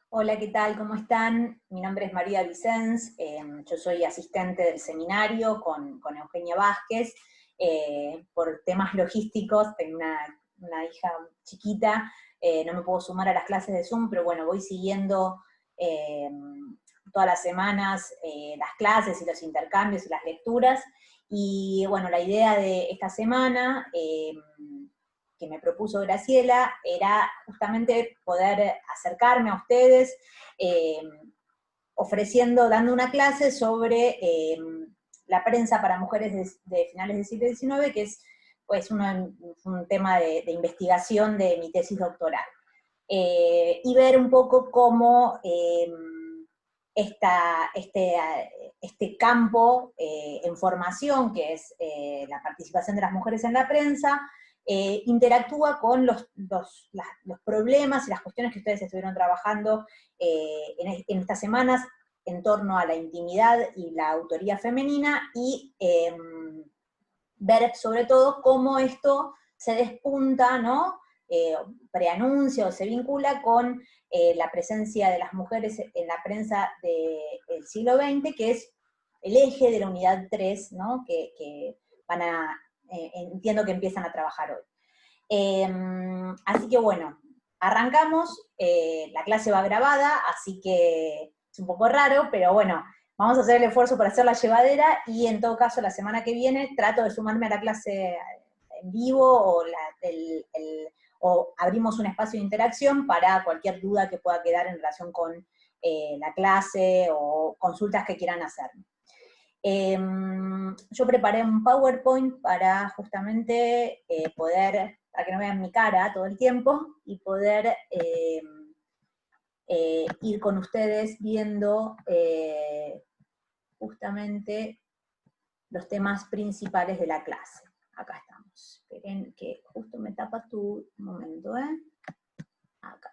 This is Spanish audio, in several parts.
Hola, ¿qué tal? ¿Cómo están? Mi nombre es María Vicens, yo soy asistente del seminario con Eugenia Vázquez. Por temas logísticos, tengo una hija chiquita, no me puedo sumar a las clases de Zoom, pero bueno, voy siguiendo eh, todas las semanas las clases y los intercambios y las lecturas. Y bueno, la idea de esta semana que me propuso Graciela era justamente poder acercarme a ustedes eh, dando una clase sobre la prensa para mujeres de finales del siglo XIX, que es pues, un tema de investigación de mi tesis doctoral. Y ver un poco cómo este campo en formación, que es la participación de las mujeres en la prensa, interactúa con los problemas y las cuestiones que ustedes estuvieron trabajando en estas semanas en torno a la intimidad y la autoría femenina, y ver sobre todo cómo esto se despunta, ¿no? Preanuncia o se vincula con la presencia de las mujeres en la prensa del siglo XX, que es el eje de la unidad 3, ¿no? Que van a, entiendo que empiezan a trabajar hoy. Así que bueno, arrancamos, la clase va grabada, así que es un poco raro, pero bueno, vamos a hacer el esfuerzo para hacerla llevadera, y en todo caso la semana que viene trato de sumarme a la clase en vivo o abrimos un espacio de interacción para cualquier duda que pueda quedar en relación con la clase o consultas que quieran hacerme. Yo preparé un PowerPoint para justamente para que no vean mi cara todo el tiempo, y poder ir con ustedes viendo justamente los temas principales de la clase. Acá estamos. Esperen que justo me tapa tu momento, ¿eh? Acá.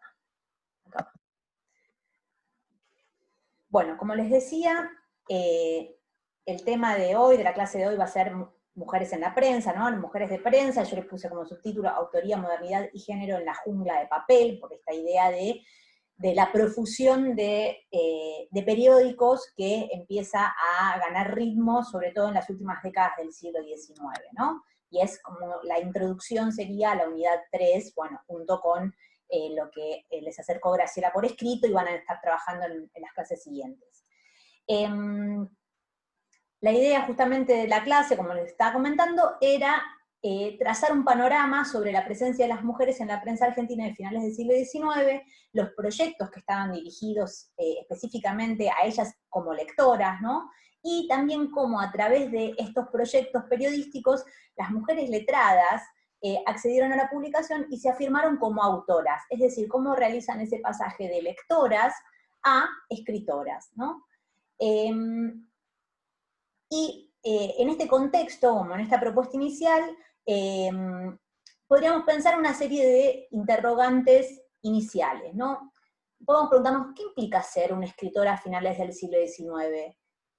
Bueno, como les decía, el tema de hoy, de la clase de hoy, va a ser mujeres en la prensa, ¿no? Mujeres de prensa. Yo les puse como subtítulo Autoría, Modernidad y Género en la Jungla de Papel, por esta idea de la profusión de periódicos que empieza a ganar ritmo, sobre todo en las últimas décadas del siglo XIX, ¿no? Y es como la introducción sería a la unidad 3, bueno, junto con lo que les acercó Graciela por escrito, y van a estar trabajando en las clases siguientes. La idea justamente de la clase, como les estaba comentando, era trazar un panorama sobre la presencia de las mujeres en la prensa argentina de finales del siglo XIX, los proyectos que estaban dirigidos específicamente a ellas como lectoras, ¿no? Y también cómo a través de estos proyectos periodísticos las mujeres letradas accedieron a la publicación y se afirmaron como autoras, es decir, cómo realizan ese pasaje de lectoras a escritoras, ¿no? Y en este contexto, como en esta propuesta inicial, podríamos pensar una serie de interrogantes iniciales, ¿no? Podemos preguntarnos, ¿qué implica ser una escritora a finales del siglo XIX?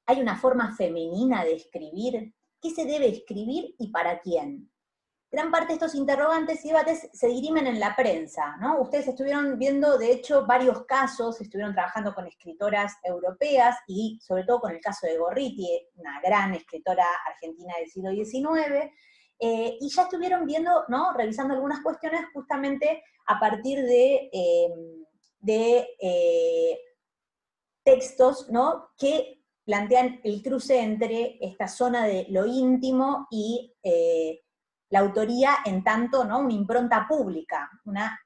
¿Hay una forma femenina de escribir? ¿Qué se debe escribir y para quién? Gran parte de estos interrogantes y debates se dirimen en la prensa, ¿no? Ustedes estuvieron viendo, de hecho, varios casos, estuvieron trabajando con escritoras europeas, y sobre todo con el caso de Gorriti, una gran escritora argentina del siglo XIX, y ya estuvieron viendo, ¿no? Revisando algunas cuestiones justamente a partir de textos, ¿no? Que plantean el cruce entre esta zona de lo íntimo y la autoría en tanto, ¿no? Una impronta pública, una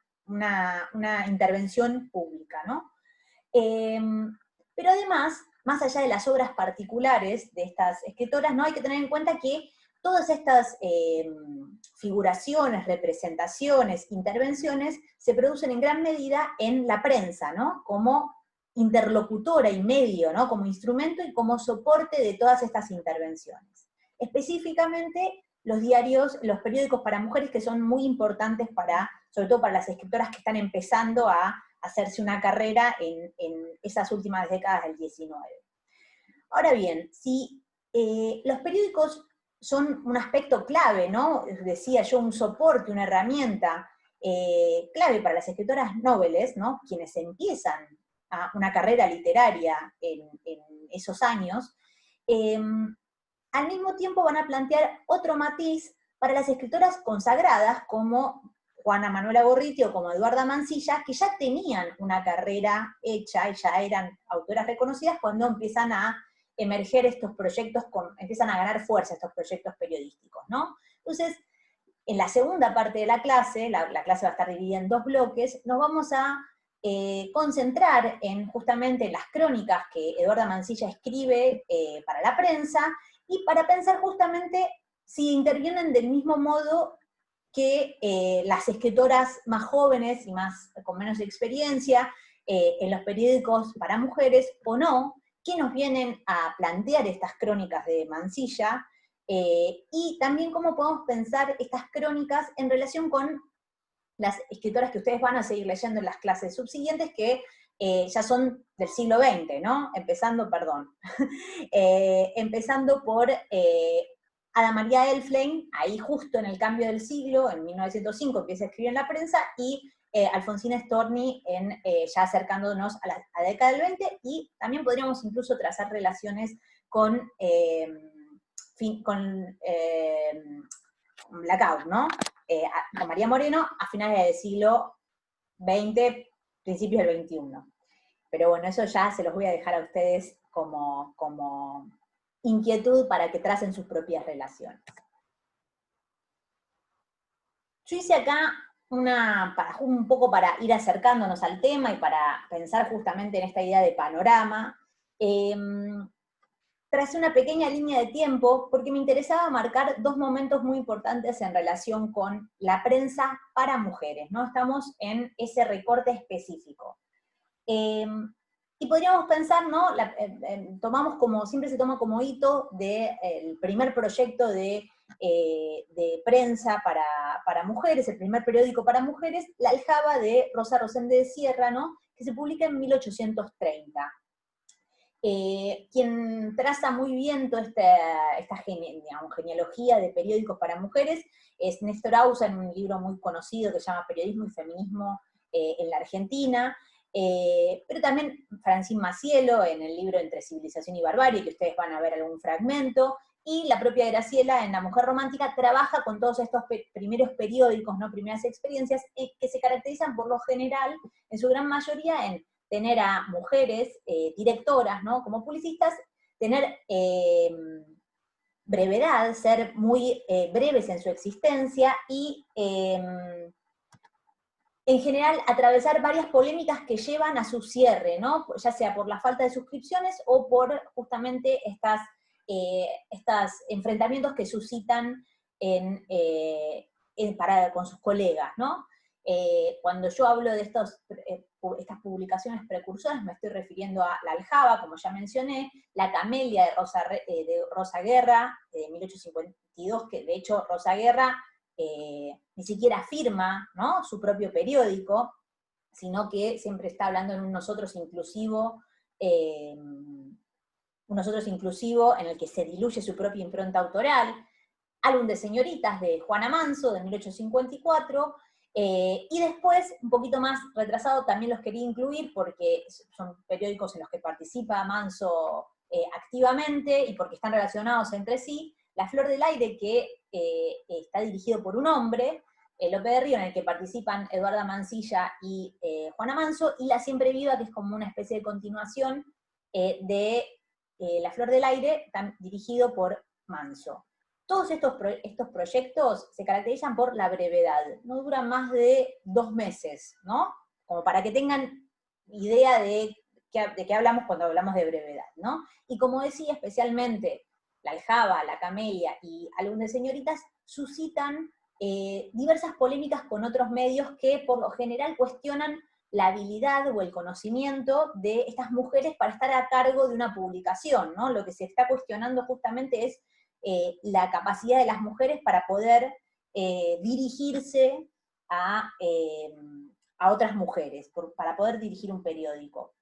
intervención pública, ¿no? Pero además, más allá de las obras particulares de estas escritoras, ¿no? Hay que tener en cuenta que todas estas figuraciones, representaciones, intervenciones, se producen en gran medida en la prensa, ¿no? Como interlocutora y medio, ¿no? Como instrumento y como soporte de todas estas intervenciones. Específicamente, los diarios, los periódicos para mujeres, que son muy importantes sobre todo para las escritoras que están empezando a hacerse una carrera en esas últimas décadas del XIX. Ahora bien, si los periódicos son un aspecto clave, ¿no? Decía yo, un soporte, una herramienta clave para las escritoras nobles, ¿no? Quienes empiezan a una carrera literaria en esos años, al mismo tiempo van a plantear otro matiz para las escritoras consagradas como Juana Manuela Gorriti o como Eduarda Mansilla, que ya tenían una carrera hecha y ya eran autoras reconocidas cuando empiezan a emerger estos proyectos, empiezan a ganar fuerza estos proyectos periodísticos, ¿no? Entonces, en la segunda parte de la clase, la clase va a estar dividida en 2 bloques, nos vamos a concentrar en justamente las crónicas que Eduarda Mansilla escribe para la prensa, y para pensar justamente si intervienen del mismo modo que las escritoras más jóvenes y con menos experiencia en los periódicos para mujeres o no, que nos vienen a plantear estas crónicas de Mansilla, y también cómo podemos pensar estas crónicas en relación con las escritoras que ustedes van a seguir leyendo en las clases subsiguientes, que ya son del siglo XX, ¿no? Empezando por Ada María Elflein, ahí justo en el cambio del siglo, en 1905 empieza a escribir en la prensa, y Alfonsina Storni ya acercándonos a la década del 20, y también podríamos incluso trazar relaciones con Blackout, ¿no? Con María Moreno a finales del siglo XX, principios del XXI. Pero bueno, eso ya se los voy a dejar a ustedes como inquietud para que tracen sus propias relaciones. Yo hice acá un poco para ir acercándonos al tema y para pensar justamente en esta idea de panorama. Tracé una pequeña línea de tiempo porque me interesaba marcar 2 momentos muy importantes en relación con la prensa para mujeres, ¿no? Estamos en ese recorte específico. Y podríamos pensar, ¿no? Siempre se toma como hito del primer proyecto de prensa para mujeres, el primer periódico para mujeres, La Aljaba de Rosa Rosende de Sierra, ¿no? Que se publica en 1830. Quien traza muy bien toda esta genealogía de periódicos para mujeres es Néstor Ausa, en un libro muy conocido que se llama Periodismo y Feminismo en la Argentina, pero también Francine Macielo en el libro Entre Civilización y Barbarie, que ustedes van a ver algún fragmento, y la propia Graciela en La Mujer Romántica trabaja con todos estos primeros periódicos, ¿no? Primeras experiencias, que se caracterizan por lo general, en su gran mayoría, en tener a mujeres directoras, ¿no? Como publicistas, tener brevedad, ser muy breves en su existencia y en general atravesar varias polémicas que llevan a su cierre, ¿no? Ya sea por la falta de suscripciones o por justamente estos enfrentamientos que suscitan con sus colegas, ¿no? Cuando yo hablo de estas publicaciones precursoras, me estoy refiriendo a La Aljaba, como ya mencioné, La Camelia de Rosa Guerra, de 1852, que de hecho Rosa Guerra ni siquiera firma, ¿no? Su propio periódico, sino que siempre está hablando en un nosotros inclusivo, en el que se diluye su propia impronta autoral. Álbum de señoritas de Juana Manso, de 1854, y después, un poquito más retrasado, también los quería incluir porque son periódicos en los que participa Manso activamente y porque están relacionados entre sí. La Flor del Aire, que está dirigido por un hombre, Lope de Río, en el que participan Eduarda Mansilla y Juana Manso, y La Siempre Viva, que es como una especie de continuación de La Flor del Aire, dirigido por Manso. Todos estos proyectos se caracterizan por la brevedad, no duran más de 2 meses, ¿no? Como para que tengan idea de qué hablamos cuando hablamos de brevedad, ¿no? Y como decía, especialmente La Aljaba, La Camelia y Álbum de señoritas suscitan diversas polémicas con otros medios que por lo general cuestionan la habilidad o el conocimiento de estas mujeres para estar a cargo de una publicación, ¿no? Lo que se está cuestionando justamente es la capacidad de las mujeres para poder dirigirse a otras mujeres, para poder dirigir un periódico.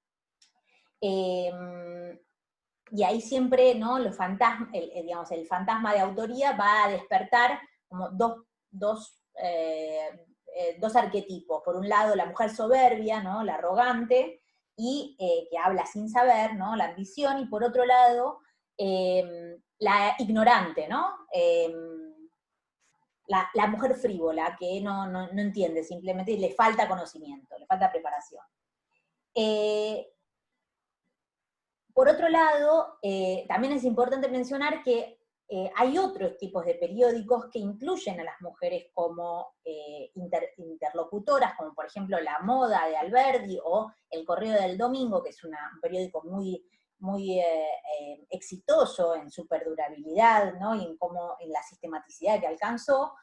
Y ahí siempre, ¿no? el fantasma de autoría va a despertar como dos arquetipos. Por un lado, la mujer soberbia, ¿no? La arrogante, y que habla sin saber, ¿no? La ambición, y por otro lado, la ignorante, ¿no? La mujer frívola, que no entiende, simplemente le falta conocimiento, le falta preparación. Por otro lado, también es importante mencionar que hay otros tipos de periódicos que incluyen a las mujeres como interlocutoras, como por ejemplo La Moda de Alberdi o El Correo del Domingo, que es un periódico muy exitoso en su perdurabilidad, ¿no? Y en la sistematicidad que alcanzó,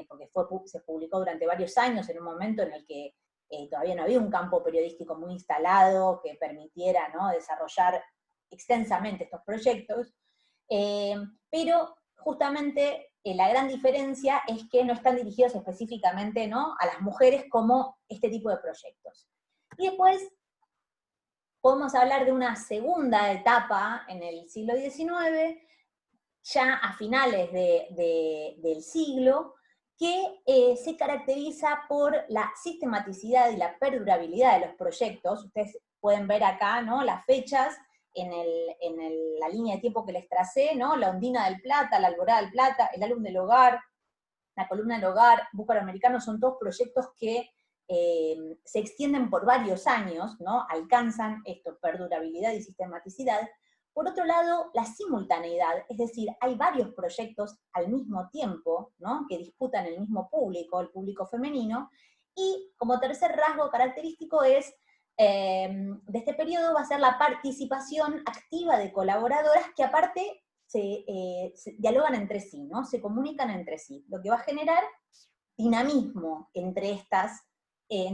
porque se publicó durante varios años en un momento en el que todavía no había un campo periodístico muy instalado que permitiera, ¿no? desarrollar extensamente estos proyectos, pero justamente la gran diferencia es que no están dirigidos específicamente, ¿no? a las mujeres como este tipo de proyectos. Y después podemos hablar de una segunda etapa en el siglo XIX, ya a finales del siglo, que se caracteriza por la sistematicidad y la perdurabilidad de los proyectos. Ustedes pueden ver acá, ¿no? las fechas en la línea de tiempo que les tracé, ¿no? La Ondina del Plata, la Alborada del Plata, el Álbum del Hogar, la Columna del Hogar, Búcaro Americano, son todos proyectos que se extienden por varios años, ¿no? alcanzan esto, perdurabilidad y sistematicidad. Por otro lado, la simultaneidad, es decir, hay varios proyectos al mismo tiempo, ¿no? que disputan el mismo público, el público femenino, y como tercer rasgo característico es, de este periodo va a ser la participación activa de colaboradoras que aparte se dialogan entre sí, ¿no? se comunican entre sí, lo que va a generar dinamismo entre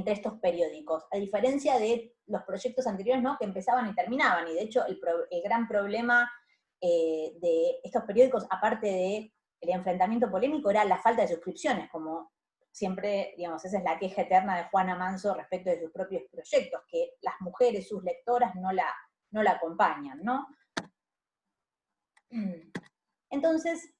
estos periódicos, a diferencia de los proyectos anteriores, ¿no? que empezaban y terminaban, y de hecho el gran problema de estos periódicos, aparte del enfrentamiento polémico, era la falta de suscripciones, como siempre, digamos, esa es la queja eterna de Juana Manso respecto de sus propios proyectos, que las mujeres, sus lectoras, no la acompañan, ¿no? Entonces,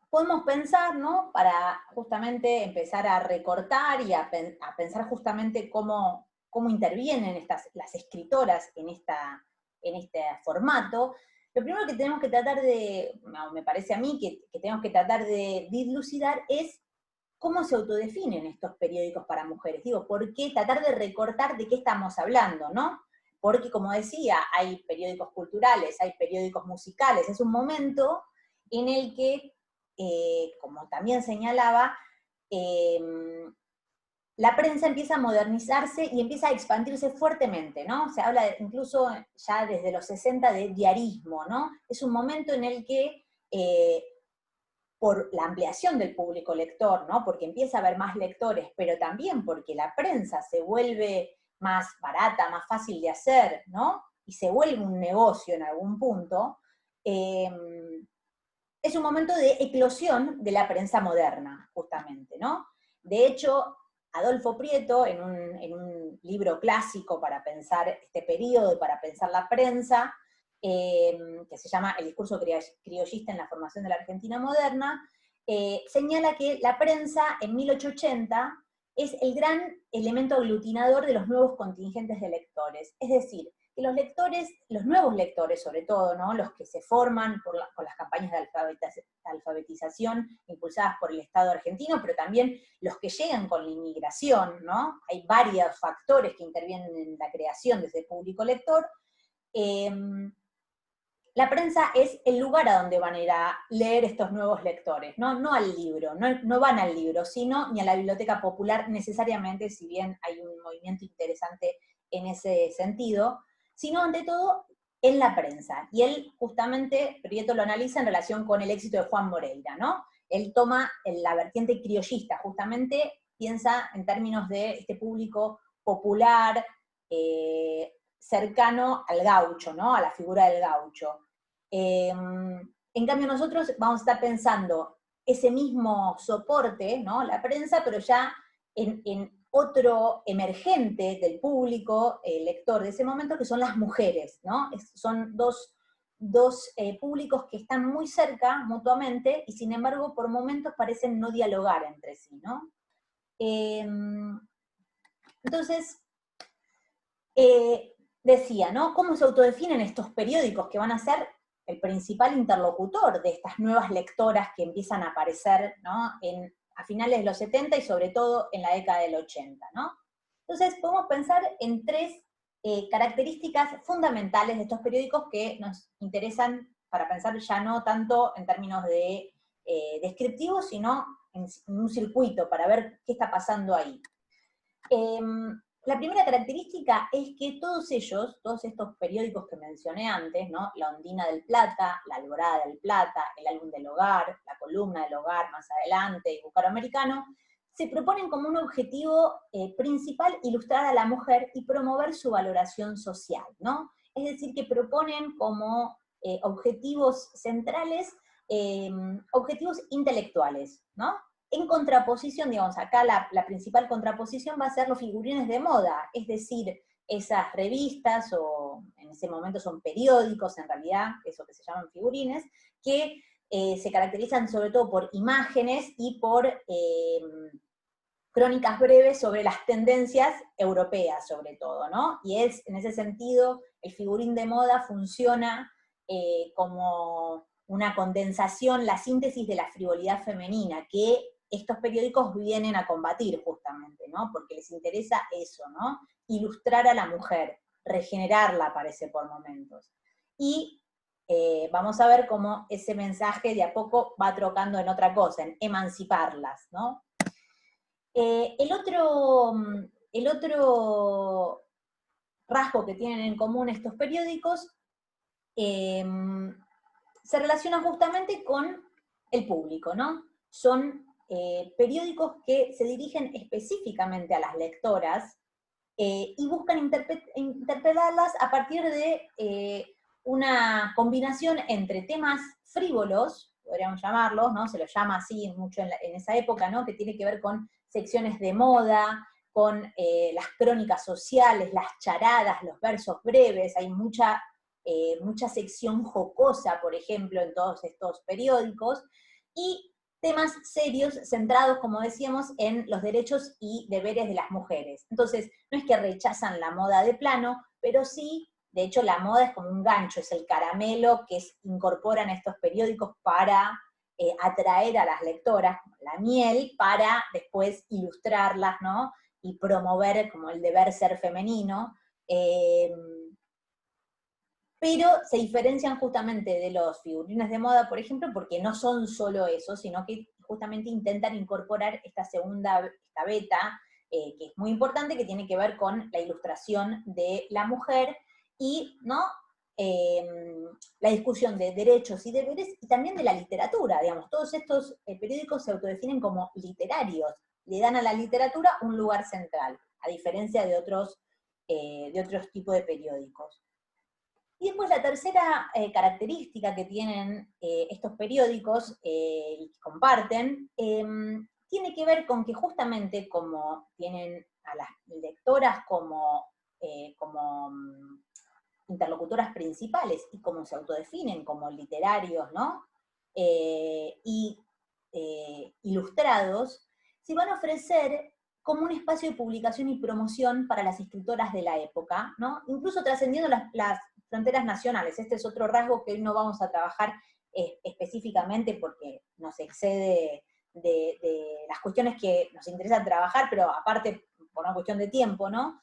podemos pensar, ¿no? Para justamente empezar a recortar y a pensar justamente cómo intervienen las escritoras en este formato. Lo primero que tenemos que tratar me parece a mí, que tenemos que tratar de dilucidar es cómo se autodefinen estos periódicos para mujeres. Digo, ¿por qué tratar de recortar de qué estamos hablando, no? Porque, como decía, hay periódicos culturales, hay periódicos musicales, es un momento en el que como también señalaba, la prensa empieza a modernizarse y empieza a expandirse fuertemente, ¿no? Se habla incluso ya desde los 60 de diarismo, ¿no? Es un momento en el que, por la ampliación del público lector, ¿no? Porque empieza a haber más lectores, pero también porque la prensa se vuelve más barata, más fácil de hacer, ¿no? Y se vuelve un negocio en algún punto, es un momento de eclosión de la prensa moderna, justamente, ¿no? De hecho, Adolfo Prieto, en un libro clásico para pensar este periodo y para pensar la prensa, que se llama El discurso criollista en la formación de la Argentina moderna, señala que la prensa en 1880 es el gran elemento aglutinador de los nuevos contingentes de lectores. Es decir, que los lectores, los nuevos lectores sobre todo, ¿no? los que se forman con las campañas de alfabetización impulsadas por el Estado argentino, pero también los que llegan con la inmigración, ¿no? Hay varios factores que intervienen en la creación de ese público lector. La prensa es el lugar a donde van a ir a leer estos nuevos lectores, no al libro, no van al libro, sino ni a la biblioteca popular necesariamente, si bien hay un movimiento interesante en ese sentido, sino ante todo en la prensa. Y él justamente, Prieto lo analiza en relación con el éxito de Juan Moreira, ¿no? Él toma la vertiente criollista, justamente piensa en términos de este público popular, cercano al gaucho, ¿no? A la figura del gaucho. En cambio nosotros vamos a estar pensando ese mismo soporte, ¿no? La prensa, pero ya en otro emergente del público lector de ese momento, que son las mujeres, ¿no? Son dos públicos que están muy cerca mutuamente y sin embargo por momentos parecen no dialogar entre sí, ¿no? Entonces, decía, ¿no? ¿Cómo se autodefinen estos periódicos que van a ser el principal interlocutor de estas nuevas lectoras que empiezan a aparecer, ¿no? A finales de los 70 y sobre todo en la década del 80, ¿no? Entonces podemos pensar en tres características fundamentales de estos periódicos que nos interesan para pensar ya no tanto en términos de descriptivos, sino en un circuito para ver qué está pasando ahí. La primera característica es que todos estos periódicos que mencioné antes, ¿no? La Ondina del Plata, la Alborada del Plata, el Álbum del Hogar, la Columna del Hogar más adelante, y Búcaro Americano, se proponen como un objetivo principal ilustrar a la mujer y promover su valoración social, ¿no? Es decir, que proponen como objetivos centrales, objetivos intelectuales, ¿no? En contraposición, digamos, acá la principal contraposición va a ser los figurines de moda, es decir, esas revistas, o en ese momento son periódicos en realidad, eso que se llaman figurines, que se caracterizan sobre todo por imágenes y por crónicas breves sobre las tendencias europeas, sobre todo, ¿no? Y en ese sentido, el figurín de moda funciona como una condensación, la síntesis de la frivolidad femenina, que estos periódicos vienen a combatir justamente, ¿no? Porque les interesa eso, ¿no? Ilustrar a la mujer, regenerarla, parece por momentos. Y vamos a ver cómo ese mensaje de a poco va trocando en otra cosa, en emanciparlas, ¿no? El otro rasgo que tienen en común estos periódicos se relaciona justamente con el público, ¿no? Son periódicos que se dirigen específicamente a las lectoras y buscan interpelarlas a partir de una combinación entre temas frívolos, podríamos llamarlos, ¿no? Se los llama así mucho en esa época, ¿no? Que tiene que ver con secciones de moda, con las crónicas sociales, las charadas, los versos breves, hay mucha sección jocosa, por ejemplo, en todos estos periódicos, y temas serios centrados, como decíamos, en los derechos y deberes de las mujeres. Entonces, no es que rechazan la moda de plano, pero sí, de hecho, la moda es como un gancho, es el caramelo que incorporan estos periódicos para atraer a las lectoras, la miel, para después ilustrarlas, ¿no? Y promover como el deber ser femenino. Pero se diferencian justamente de los figurines de moda, por ejemplo, porque no son solo eso, sino que justamente intentan incorporar esta beta, que es muy importante, que tiene que ver con la ilustración de la mujer y, ¿no? La discusión de derechos y deberes, y también de la literatura, digamos, todos estos periódicos se autodefinen como literarios, le dan a la literatura un lugar central, a diferencia de otros tipos de periódicos. Y después la tercera característica que tienen estos periódicos y que comparten, tiene que ver con que justamente como tienen a las lectoras como interlocutoras principales y como se autodefinen como literarios, ¿no? Y ilustrados, se van a ofrecer como un espacio de publicación y promoción para las escritoras de la época, ¿no? Incluso trascendiendo las fronteras nacionales. Este es otro rasgo que hoy no vamos a trabajar específicamente porque nos excede de las cuestiones que nos interesan trabajar, pero aparte por una cuestión de tiempo, ¿no?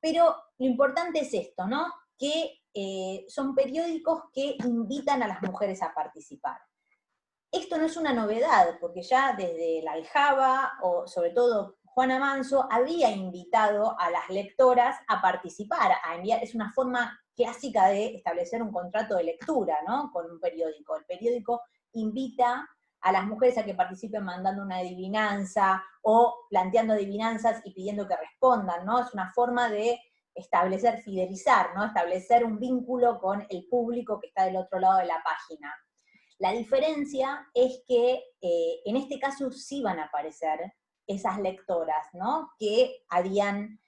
Pero lo importante es esto, ¿no? Que son periódicos que invitan a las mujeres a participar. Esto no es una novedad, porque ya desde la Aljaba, o sobre todo Juana Manso, había invitado a las lectoras a participar, a enviar, es una forma clásica de establecer un contrato de lectura, ¿no? Con un periódico. El periódico invita a las mujeres a que participen mandando una adivinanza, o planteando adivinanzas y pidiendo que respondan, ¿no? Es una forma de establecer, fidelizar, ¿no? Establecer un vínculo con el público que está del otro lado de la página. La diferencia es que en este caso sí van a aparecer esas lectoras, ¿no? Que habían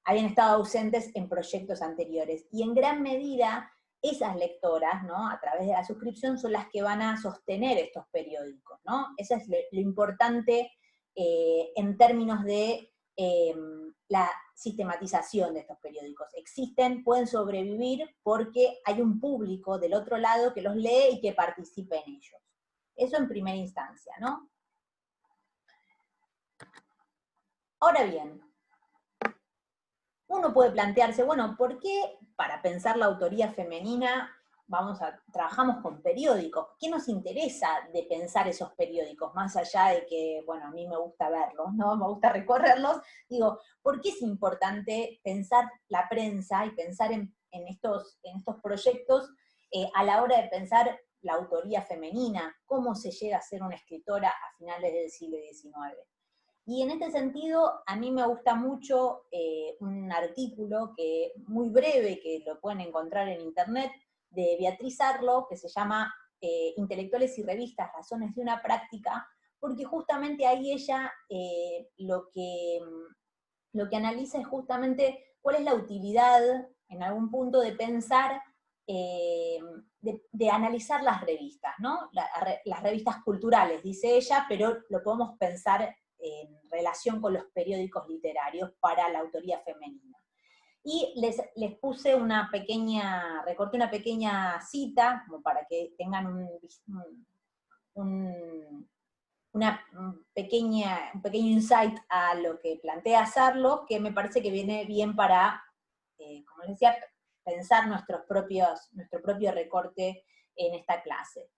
estado ausentes en proyectos anteriores. Y en gran medida, esas lectoras, ¿no? A través de la suscripción, son las que van a sostener estos periódicos, ¿no? Eso es lo importante en términos de sistematización de estos periódicos. Existen, pueden sobrevivir porque hay un público del otro lado que los lee y que participa en ellos. Eso en primera instancia, ¿no? Ahora bien, uno puede plantearse, bueno, ¿por qué para pensar la autoría femenina trabajamos con periódicos? ¿Qué nos interesa de pensar esos periódicos? Más allá de que, bueno, a mí me gusta verlos, ¿no? Me gusta recorrerlos. Digo, ¿por qué es importante pensar la prensa y pensar en estos proyectos a la hora de pensar la autoría femenina? ¿Cómo se llega a ser una escritora a finales del siglo XIX? Y en este sentido, a mí me gusta mucho un artículo muy breve, que lo pueden encontrar en internet, de Beatriz Arlo, que se llama Intelectuales y revistas, razones de una práctica, porque justamente ahí ella lo que analiza es justamente cuál es la utilidad, en algún punto, de pensar, de analizar las revistas, ¿no? Las revistas culturales, dice ella, pero lo podemos pensar en relación con los periódicos literarios para la autoría femenina. Y les puse recorté una pequeña cita, como para que tengan un pequeño insight a lo que plantea Sarlo, que me parece que viene bien para, como les decía, pensar nuestro propio recorte en esta clase.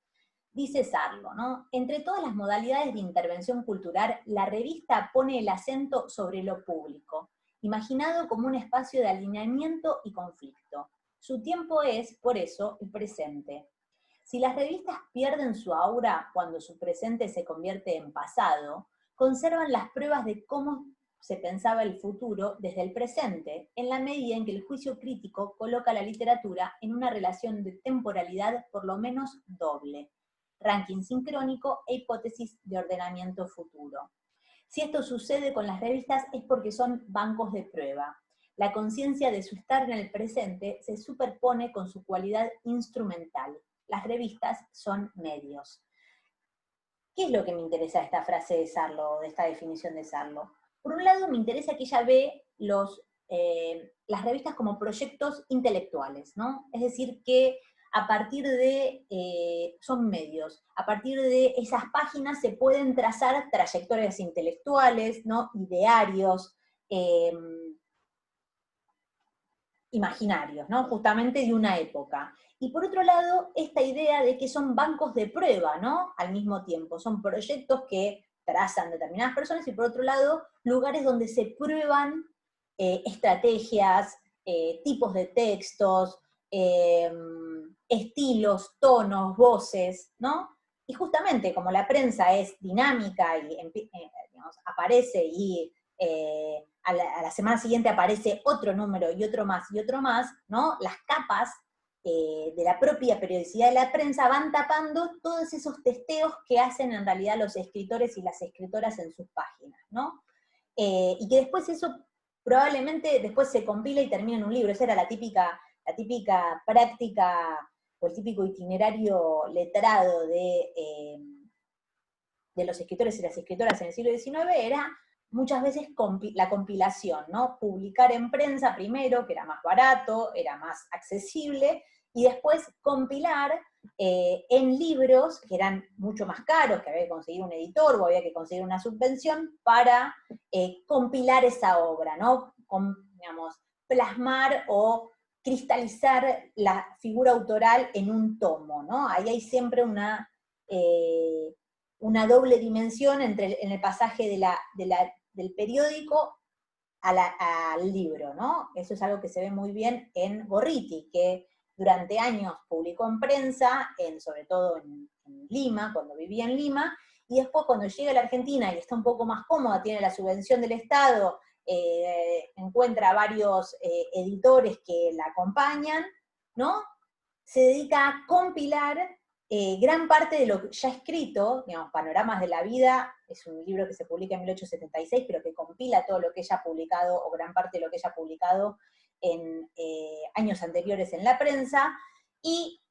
Dice Sarlo, ¿no? Entre todas las modalidades de intervención cultural, la revista pone el acento sobre lo público, imaginado como un espacio de alineamiento y conflicto. Su tiempo es, por eso, el presente. Si las revistas pierden su aura cuando su presente se convierte en pasado, conservan las pruebas de cómo se pensaba el futuro desde el presente, en la medida en que el juicio crítico coloca la literatura en una relación de temporalidad por lo menos doble, ranking sincrónico e hipótesis de ordenamiento futuro. Si esto sucede con las revistas es porque son bancos de prueba. La conciencia de su estar en el presente se superpone con su cualidad instrumental. Las revistas son medios. ¿Qué es lo que me interesa de esta frase de Sarlo, de esta definición de Sarlo? Por un lado, me interesa que ella ve las revistas como proyectos intelectuales, ¿no? Es decir, que a partir son medios, a partir de esas páginas se pueden trazar trayectorias intelectuales, ¿no? Idearios, imaginarios, ¿no? Justamente de una época. Y por otro lado, esta idea de que son bancos de prueba, ¿no? Al mismo tiempo, son proyectos que trazan determinadas personas y por otro lado, lugares donde se prueban estrategias, tipos de textos, estilos, tonos, voces, ¿no? Y justamente como la prensa es dinámica y digamos, aparece y a la semana siguiente aparece otro número y otro más, ¿no? Las capas de la propia periodicidad de la prensa van tapando todos esos testeos que hacen en realidad los escritores y las escritoras en sus páginas, ¿no? Y que después eso probablemente después se compila y termina en un libro. Esa era la típica práctica o el típico itinerario letrado de los escritores y las escritoras en el siglo XIX, era muchas veces la compilación, ¿no? Publicar en prensa primero, que era más barato, era más accesible, y después compilar en libros, que eran mucho más caros, que había que conseguir un editor o había que conseguir una subvención, para compilar esa obra, ¿no? Digamos, plasmar o cristalizar la figura autoral en un tomo, ¿no? Ahí hay siempre una doble dimensión en el pasaje del periódico al libro, ¿no? Eso es algo que se ve muy bien en Gorriti, que durante años publicó en prensa, sobre todo en Lima, cuando vivía en Lima, y después cuando llega a la Argentina y está un poco más cómoda, tiene la subvención del Estado, encuentra varios editores que la acompañan, ¿no? Se dedica a compilar gran parte de lo ya escrito, digamos, Panoramas de la Vida, es un libro que se publica en 1876, pero que compila todo lo que ella ha publicado, o gran parte de lo que ella ha publicado en años anteriores en la prensa, y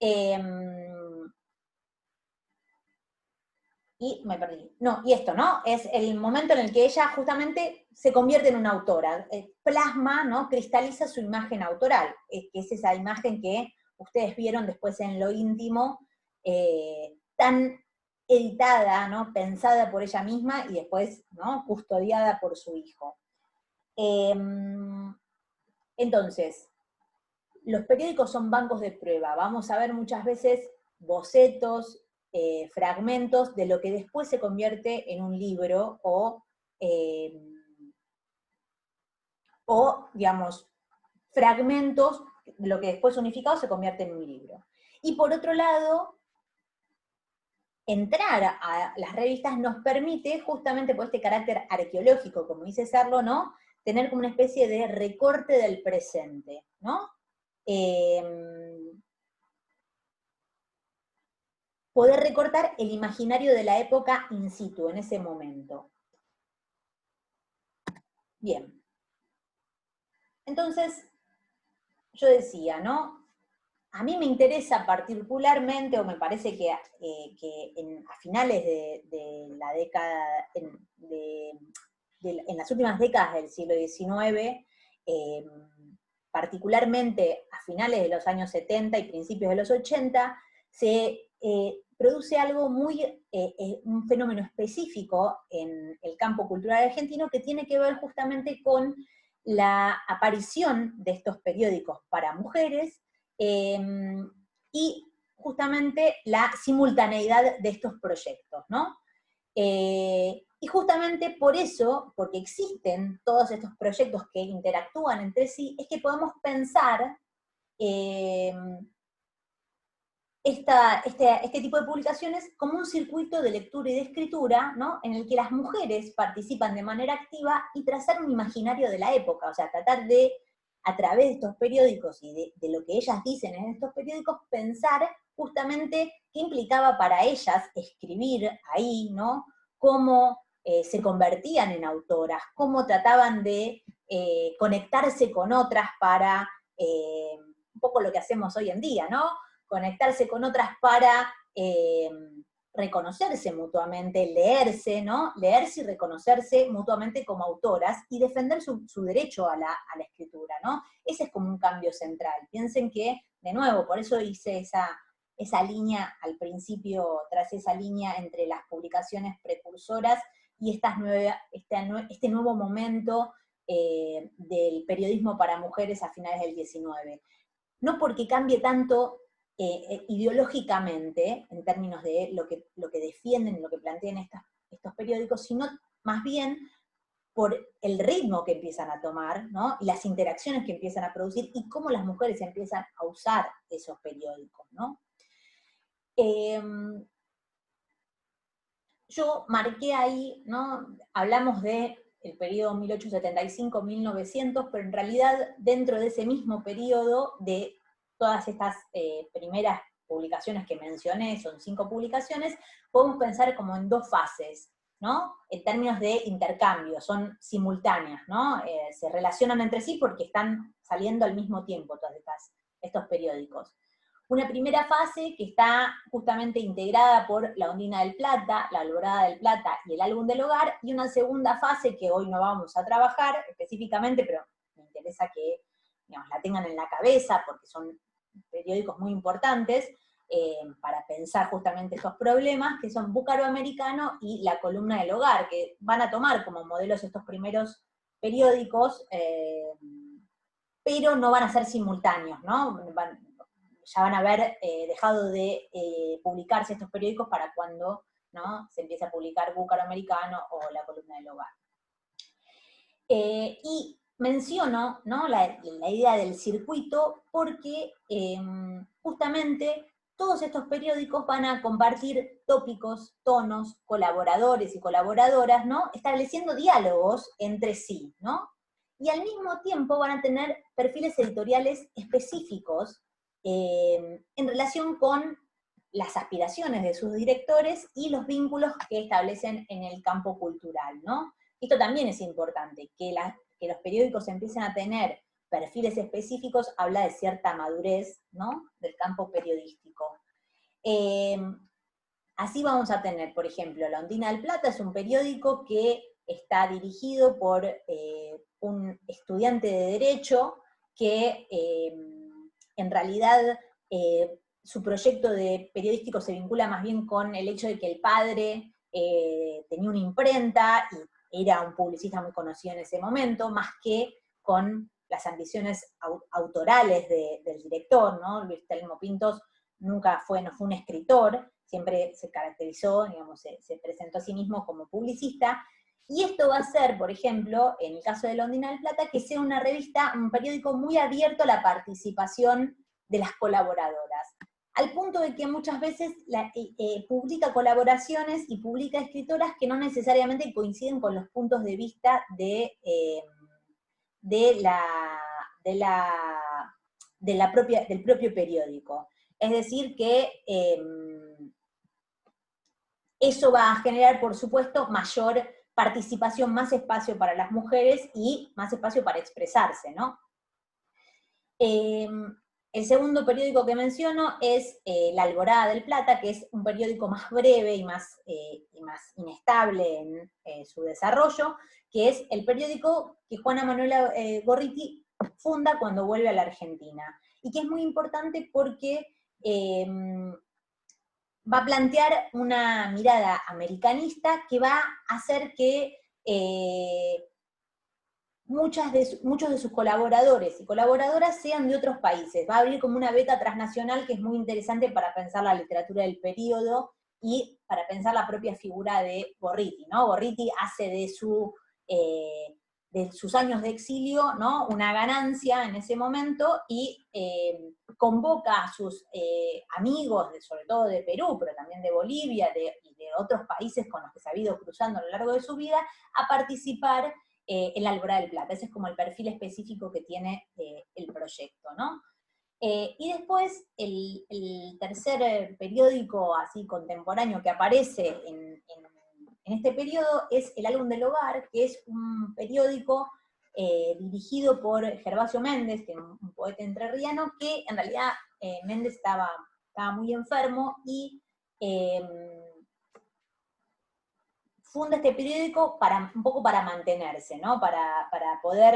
Y me perdí. No, y esto, ¿no? Es el momento en el que ella justamente se convierte en una autora, plasma, ¿no? Cristaliza su imagen autoral, que es esa imagen que ustedes vieron después en Lo Íntimo, tan editada, ¿no? Pensada por ella misma y después, ¿no? Custodiada por su hijo. Entonces, los periódicos son bancos de prueba. Vamos a ver muchas veces bocetos, fragmentos de lo que después se convierte en un libro o digamos, fragmentos de lo que después unificado se convierte en un libro. Y por otro lado, entrar a las revistas nos permite, justamente por este carácter arqueológico, como dice Sarlo, ¿no? Tener como una especie de recorte del presente, ¿no? Poder recortar el imaginario de la época in situ, en ese momento. Bien. Entonces, yo decía, ¿no? A mí me interesa particularmente, o me parece que a finales de la década, en las últimas décadas del siglo XIX, particularmente a finales de los años 70 y principios de los 80, se produce algo un fenómeno específico en el campo cultural argentino que tiene que ver justamente con la aparición de estos periódicos para mujeres, y justamente la simultaneidad de estos proyectos, ¿no? Y justamente por eso, porque existen todos estos proyectos que interactúan entre sí, es que podemos pensar este tipo de publicaciones como un circuito de lectura y de escritura, ¿no? En el que las mujeres participan de manera activa y trazar un imaginario de la época, o sea, tratar de, a través de estos periódicos y de lo que ellas dicen en estos periódicos, pensar justamente qué implicaba para ellas escribir ahí, ¿no? Cómo se convertían en autoras, cómo trataban de conectarse con otras para un poco lo que hacemos hoy en día, ¿no? Conectarse con otras para reconocerse mutuamente, leerse, ¿no? Leerse y reconocerse mutuamente como autoras y defender su derecho a la escritura, ¿no? Ese es como un cambio central. Piensen que, de nuevo, por eso hice esa línea al principio, tras esa línea entre las publicaciones precursoras y este nuevo momento del periodismo para mujeres a finales del XIX. No porque cambie tanto ideológicamente, en términos de lo que defienden, lo que plantean estos periódicos, sino más bien por el ritmo que empiezan a tomar, ¿no? Y las interacciones que empiezan a producir y cómo las mujeres empiezan a usar esos periódicos, ¿no? Yo marqué ahí, ¿no? Hablamos de el periodo 1875-1900, pero en realidad dentro de ese mismo periodo, de todas estas primeras publicaciones que mencioné, son 5 publicaciones, podemos pensar como en 2 fases, ¿no? En términos de intercambio, son simultáneas, ¿no? Se relacionan entre sí porque están saliendo al mismo tiempo todos estos periódicos. Una primera fase que está justamente integrada por La Ondina del Plata, La Alborada del Plata y El Álbum del Hogar, y una segunda fase que hoy no vamos a trabajar específicamente, pero me interesa que, digamos, la tengan en la cabeza porque son periódicos muy importantes para pensar justamente estos problemas, que son Búcaro Americano y La Columna del Hogar, que van a tomar como modelos estos primeros periódicos, pero no van a ser simultáneos, ¿no? Ya van a haber dejado de publicarse estos periódicos para cuando, ¿no? Se empiece a publicar Búcaro Americano o La Columna del Hogar. Y menciono, ¿no? la idea del circuito porque justamente todos estos periódicos van a compartir tópicos, tonos, colaboradores y colaboradoras, ¿no? Estableciendo diálogos entre sí, ¿no? Y al mismo tiempo van a tener perfiles editoriales específicos en relación con las aspiraciones de sus directores y los vínculos que establecen en el campo cultural, ¿no? Esto también es importante, que los periódicos empiecen a tener perfiles específicos, habla de cierta madurez, ¿no? Del campo periodístico. Así vamos a tener, por ejemplo, La Ondina del Plata es un periódico que está dirigido por un estudiante de Derecho que en realidad su proyecto de periodístico se vincula más bien con el hecho de que el padre tenía una imprenta y era un publicista muy conocido en ese momento, más que con las ambiciones autorales del director, ¿no? Luis Telmo Pintos no fue un escritor, siempre se caracterizó, digamos, se presentó a sí mismo como publicista, y esto va a ser, por ejemplo, en el caso de La Ondina del Plata, que sea una revista, un periódico muy abierto a la participación de las colaboradoras, al punto de que muchas veces publica colaboraciones y publica escritoras que no necesariamente coinciden con los puntos de vista del propio periódico. Es decir, que eso va a generar, por supuesto, mayor participación, más espacio para las mujeres y más espacio para expresarse, ¿no? El segundo periódico que menciono es La Alborada del Plata, que es un periódico más breve y más inestable en su desarrollo, que es el periódico que Juana Manuela Gorriti funda cuando vuelve a la Argentina, y que es muy importante porque va a plantear una mirada americanista que va a hacer que muchos de sus colaboradores y colaboradoras sean de otros países. Va a abrir como una beta transnacional que es muy interesante para pensar la literatura del periodo y para pensar la propia figura de Gorriti, ¿no? Gorriti hace de sus años de exilio, ¿no?, una ganancia en ese momento, y convoca a sus amigos, sobre todo de Perú, pero también de Bolivia y de otros países con los que se ha ido cruzando a lo largo de su vida, a participar en la Alborada del Plata. Ese es como el perfil específico que tiene el proyecto, ¿no? Y después, el tercer periódico así contemporáneo que aparece en este periodo es El Álbum del Hogar, que es un periódico dirigido por Gervasio Méndez, que es un poeta entrerriano, que en realidad Méndez estaba muy enfermo y funda este periódico un poco para mantenerse, ¿no? Para poder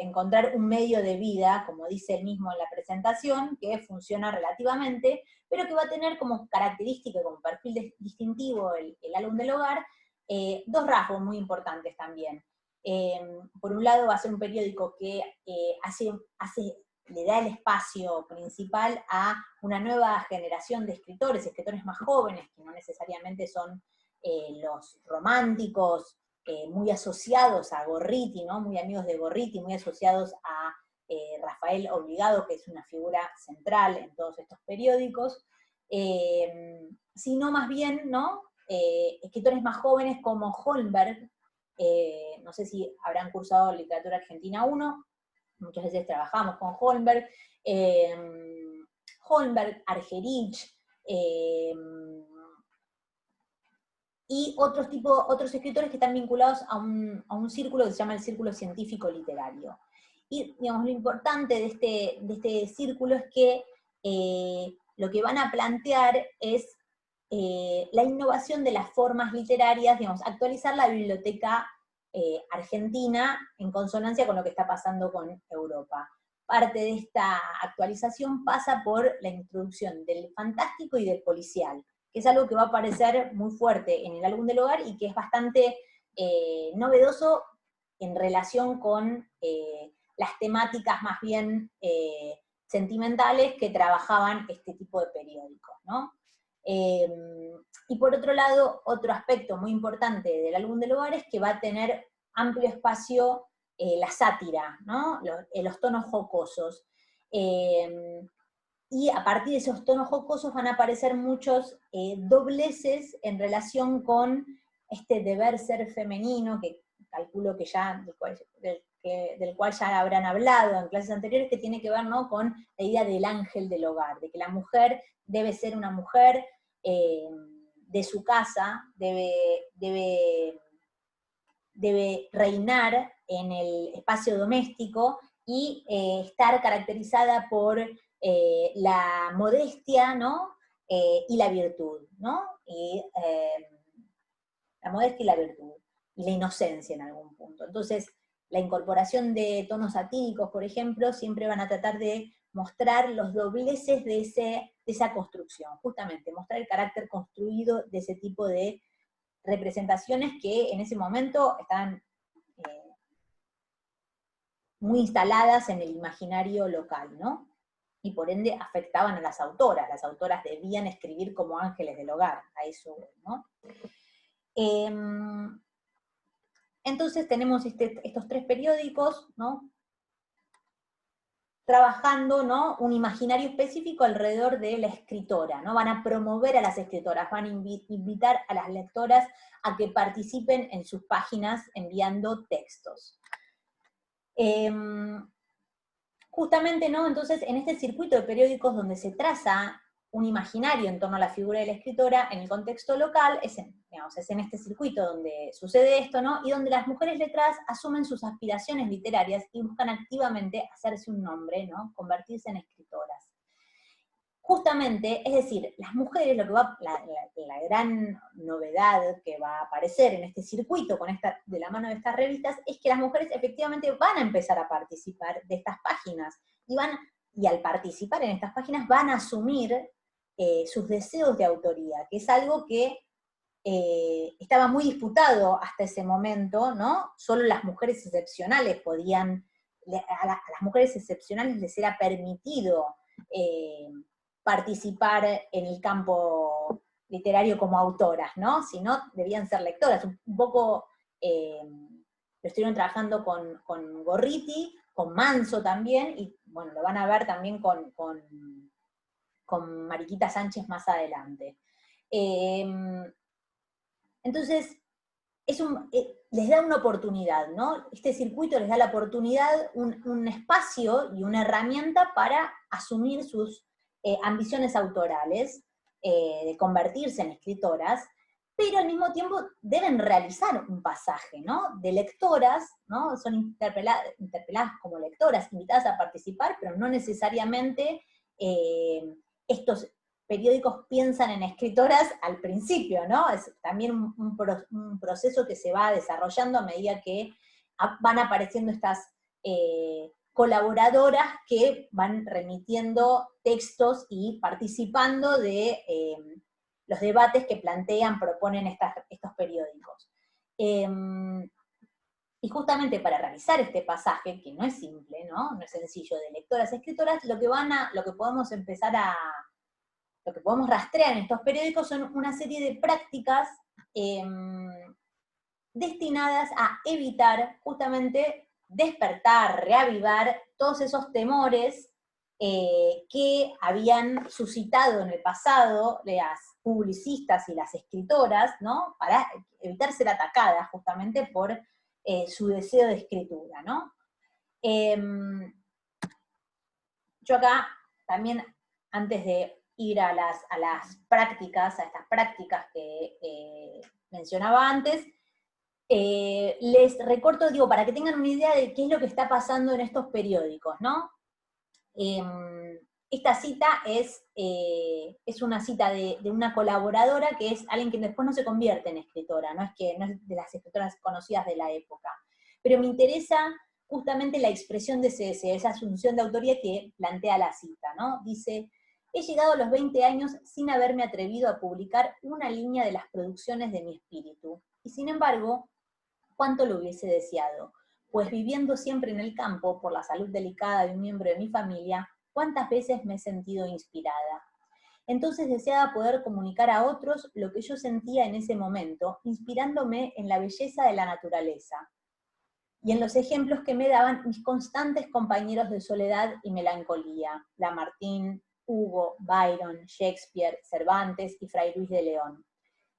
encontrar un medio de vida, como dice él mismo en la presentación, que funciona relativamente, pero que va a tener como característica, como perfil distintivo el Álbum del Hogar, dos rasgos muy importantes también. Por un lado va a ser un periódico que le da el espacio principal a una nueva generación de escritores más jóvenes, que no necesariamente son los románticos, muy asociados a Gorriti, ¿no? Muy amigos de Gorriti, muy asociados a Rafael Obligado, que es una figura central en todos estos periódicos, sino más bien, ¿no?, escritores más jóvenes como Holmberg, no sé si habrán cursado Literatura Argentina 1, muchas veces trabajamos con Holmberg, Argerich, y otros escritores que están vinculados a un círculo que se llama el Círculo Científico Literario. Y, digamos, lo importante de este círculo es que lo que van a plantear es la innovación de las formas literarias, digamos, actualizar la biblioteca argentina en consonancia con lo que está pasando con Europa. Parte de esta actualización pasa por la introducción del fantástico y del policial, que es algo que va a aparecer muy fuerte en El Álbum del Hogar y que es bastante novedoso en relación con las temáticas más bien sentimentales que trabajaban este tipo de periódicos, ¿no? Y por otro lado, otro aspecto muy importante del Álbum del Hogar es que va a tener amplio espacio la sátira, ¿no?, los tonos jocosos. Y a partir de esos tonos jocosos van a aparecer muchos dobleces en relación con este deber ser femenino, que calculo que ya, del cual ya habrán hablado en clases anteriores, que tiene que ver, ¿no?, con la idea del ángel del hogar, de que la mujer debe ser una mujer de su casa, debe reinar en el espacio doméstico y estar caracterizada por la modestia, ¿no?, y la virtud, ¿no? y la modestia y la virtud, y la inocencia en algún punto. Entonces, la incorporación de tonos satíricos, por ejemplo, siempre van a tratar de mostrar los dobleces de esa construcción, justamente, mostrar el carácter construido de ese tipo de representaciones que en ese momento estaban muy instaladas en el imaginario local, ¿no? Y por ende afectaban a las autoras debían escribir como ángeles del hogar, a eso, ¿no? Entonces tenemos estos tres periódicos, ¿no? Trabajando, ¿no? Un imaginario específico alrededor de la escritora, ¿no? Van a promover a las escritoras, van a invitar a las lectoras a que participen en sus páginas enviando textos. Justamente, ¿no? Entonces, en este circuito de periódicos donde se traza un imaginario en torno a la figura de la escritora en el contexto local, es en este circuito donde sucede esto, ¿no? Y donde las mujeres letradas asumen sus aspiraciones literarias y buscan activamente hacerse un nombre, ¿no? Convertirse en escritoras. Justamente, es decir, las mujeres, lo que la gran novedad que va a aparecer en este circuito de la mano de estas revistas, es que las mujeres efectivamente van a empezar a participar de estas páginas, y al participar en estas páginas van a asumir sus deseos de autoría, que es algo que estaba muy disputado hasta ese momento, ¿no? Solo las mujeres excepcionales a las mujeres excepcionales les era permitido participar en el campo literario como autoras, ¿no? Si no, debían ser lectoras. Un poco lo estuvieron trabajando con Gorriti, con Manso también, y bueno, lo van a ver también con Mariquita Sánchez más adelante. Entonces, les da una oportunidad, ¿no? Este circuito les da la oportunidad, un espacio y una herramienta para asumir sus ambiciones autorales, de convertirse en escritoras, pero al mismo tiempo deben realizar un pasaje, ¿no? De lectoras, ¿no? Son interpeladas como lectoras, invitadas a participar, pero no necesariamente estos periódicos piensan en escritoras al principio, ¿no? Es también un proceso que se va desarrollando a medida que van apareciendo estas colaboradoras que van remitiendo textos y participando de los debates que proponen estos periódicos. Y justamente para realizar este pasaje, que no es simple, ¿no? No es sencillo, de lectoras a escritoras, lo que podemos lo que podemos rastrear en estos periódicos son una serie de prácticas destinadas a evitar, justamente, despertar, reavivar todos esos temores que habían suscitado en el pasado las publicistas y las escritoras, ¿no? Para evitar ser atacadas justamente por su deseo de escritura, ¿no? Yo acá también, antes de ir a estas prácticas que mencionaba antes, les recorto, digo, para que tengan una idea de qué es lo que está pasando en estos periódicos, ¿no? Esta cita es una cita de una colaboradora que es alguien que después no se convierte en escritora, no es de las escritoras conocidas de la época. Pero me interesa justamente la expresión de esa asunción de autoría que plantea la cita, ¿no? Dice: he llegado a los 20 años sin haberme atrevido a publicar una línea de las producciones de mi espíritu, y sin embargo, cuánto lo hubiese deseado, pues viviendo siempre en el campo, por la salud delicada de un miembro de mi familia, cuántas veces me he sentido inspirada. Entonces deseaba poder comunicar a otros lo que yo sentía en ese momento, inspirándome en la belleza de la naturaleza, y en los ejemplos que me daban mis constantes compañeros de soledad y melancolía, Lamartine, Hugo, Byron, Shakespeare, Cervantes y Fray Luis de León.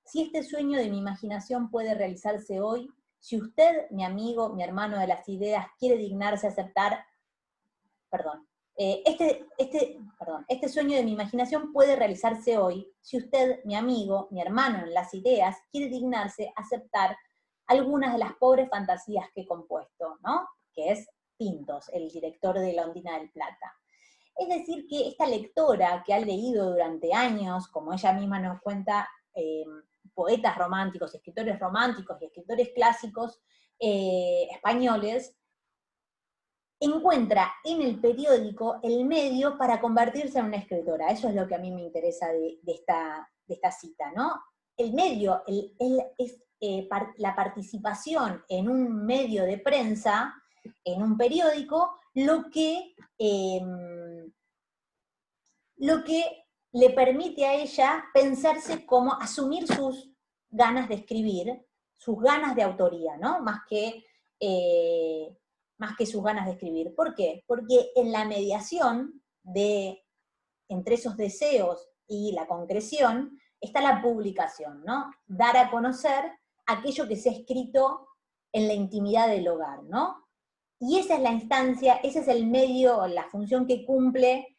Si este sueño de mi imaginación puede realizarse hoy, si usted, mi amigo, mi hermano de las ideas, quiere dignarse a aceptar, este sueño de mi imaginación puede realizarse hoy, si usted, mi amigo, mi hermano en las ideas, quiere dignarse a aceptar algunas de las pobres fantasías que he compuesto, ¿no? Que es Pintos, el director de La Ondina del Plata. Es decir, que esta lectora que ha leído durante años, como ella misma nos cuenta, poetas románticos, escritores románticos y escritores clásicos españoles, encuentra en el periódico el medio para convertirse en una escritora. Eso es lo que a mí me interesa de esta cita, ¿no? El medio es la participación en un medio de prensa, en un periódico, lo que le permite a ella pensarse como asumir sus ganas de escribir, sus ganas de autoría, ¿no? Más que sus ganas de escribir. ¿Por qué? Porque en la mediación entre esos deseos y la concreción está la publicación, ¿no? Dar a conocer aquello que se ha escrito en la intimidad del hogar, ¿no? Y esa es la instancia, ese es el medio, la función que cumple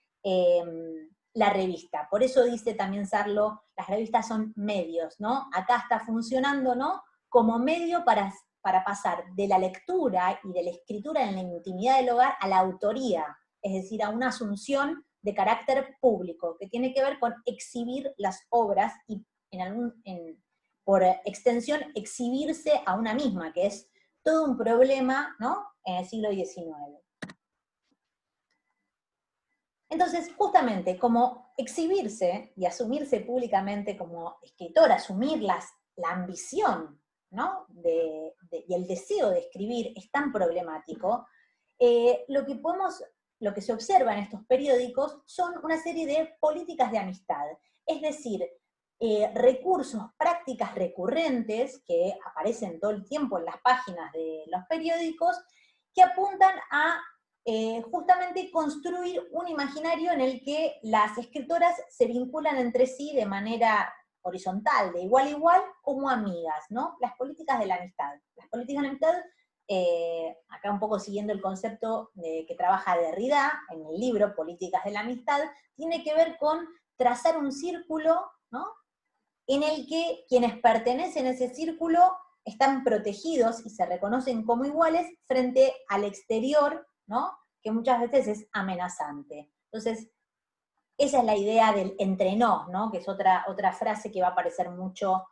la revista. Por eso dice también Sarlo, las revistas son medios, ¿no? Acá está funcionando, ¿no? Como medio para pasar de la lectura y de la escritura en la intimidad del hogar a la autoría, es decir, a una asunción de carácter público, que tiene que ver con exhibir las obras y por extensión exhibirse a una misma, que es todo un problema, ¿no? En el siglo XIX. Entonces, justamente, como exhibirse y asumirse públicamente como escritora, asumir la ambición, ¿no? Y el deseo de escribir es tan problemático, lo que se observa en estos periódicos son una serie de políticas de amistad, es decir, recursos, prácticas recurrentes que aparecen todo el tiempo en las páginas de los periódicos, que apuntan a justamente construir un imaginario en el que las escritoras se vinculan entre sí de manera horizontal, de igual a igual, como amigas, ¿no? Las políticas de la amistad. Las políticas de la amistad, acá un poco siguiendo el concepto que trabaja Derrida en el libro Políticas de la Amistad, tiene que ver con trazar un círculo, ¿no? En el que quienes pertenecen a ese círculo están protegidos y se reconocen como iguales frente al exterior, ¿no? Que muchas veces es amenazante. Entonces, esa es la idea del entre nos, ¿no? Que es otra frase que va a aparecer mucho,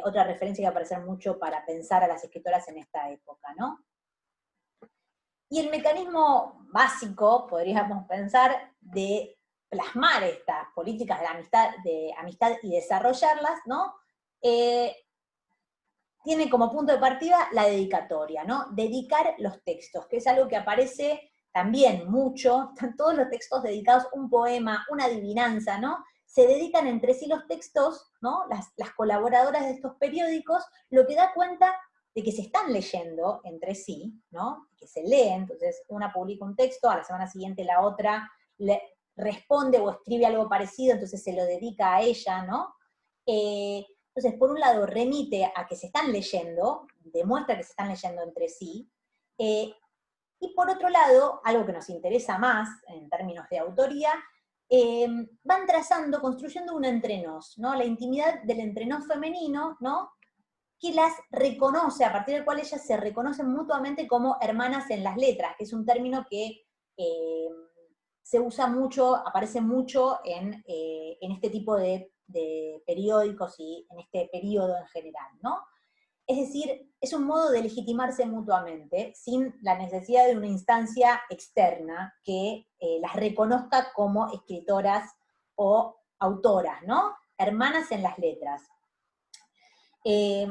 otra referencia que va a aparecer mucho para pensar a las escritoras en esta época, ¿no? Y el mecanismo básico, podríamos pensar, de plasmar estas políticas de amistad y desarrollarlas, ¿no? Tiene como punto de partida la dedicatoria, ¿no? Dedicar los textos, que es algo que aparece también mucho, están todos los textos dedicados, un poema, una adivinanza, ¿no? Se dedican entre sí los textos, ¿no? Las colaboradoras de estos periódicos, lo que da cuenta de que se están leyendo entre sí, ¿no? Que se leen, entonces una publica un texto, a la semana siguiente la otra le responde o escribe algo parecido, entonces se lo dedica a ella, ¿no? Entonces, por un lado, remite a que se están leyendo, demuestra que se están leyendo entre sí, y por otro lado, algo que nos interesa más en términos de autoría, van trazando, construyendo un entrenos, ¿no? La intimidad del entrenos femenino, ¿no? Que las reconoce, a partir del cual ellas se reconocen mutuamente como hermanas en las letras, que es un término que se usa mucho, aparece mucho en este tipo de periódicos y en este periodo en general, ¿no? Es decir, es un modo de legitimarse mutuamente, sin la necesidad de una instancia externa que las reconozca como escritoras o autoras, ¿no? Hermanas en las letras. Y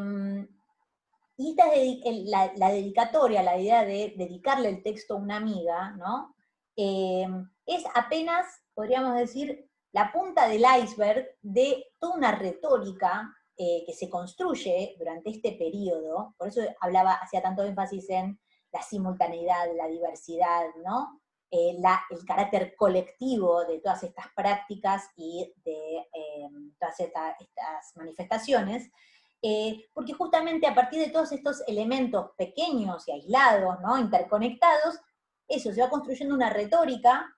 esta es la dedicatoria, la idea de dedicarle el texto a una amiga, ¿no? Es apenas, podríamos decir, la punta del iceberg de toda una retórica que se construye durante este periodo, por eso hacía tanto énfasis en la simultaneidad, la diversidad, ¿no? El carácter colectivo de todas estas prácticas y de todas estas manifestaciones, porque justamente a partir de todos estos elementos pequeños y aislados, ¿no? Interconectados, eso, se va construyendo una retórica,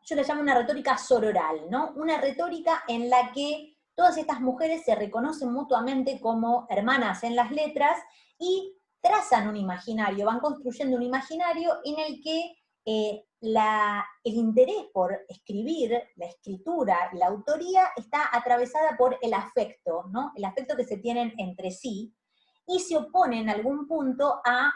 yo la llamo una retórica sororal, ¿no? Una retórica en la que todas estas mujeres se reconocen mutuamente como hermanas en las letras y trazan un imaginario, van construyendo un imaginario en el que el interés por escribir, la escritura, la autoría, está atravesada por el afecto, ¿no? El afecto que se tienen entre sí, y se opone en algún punto a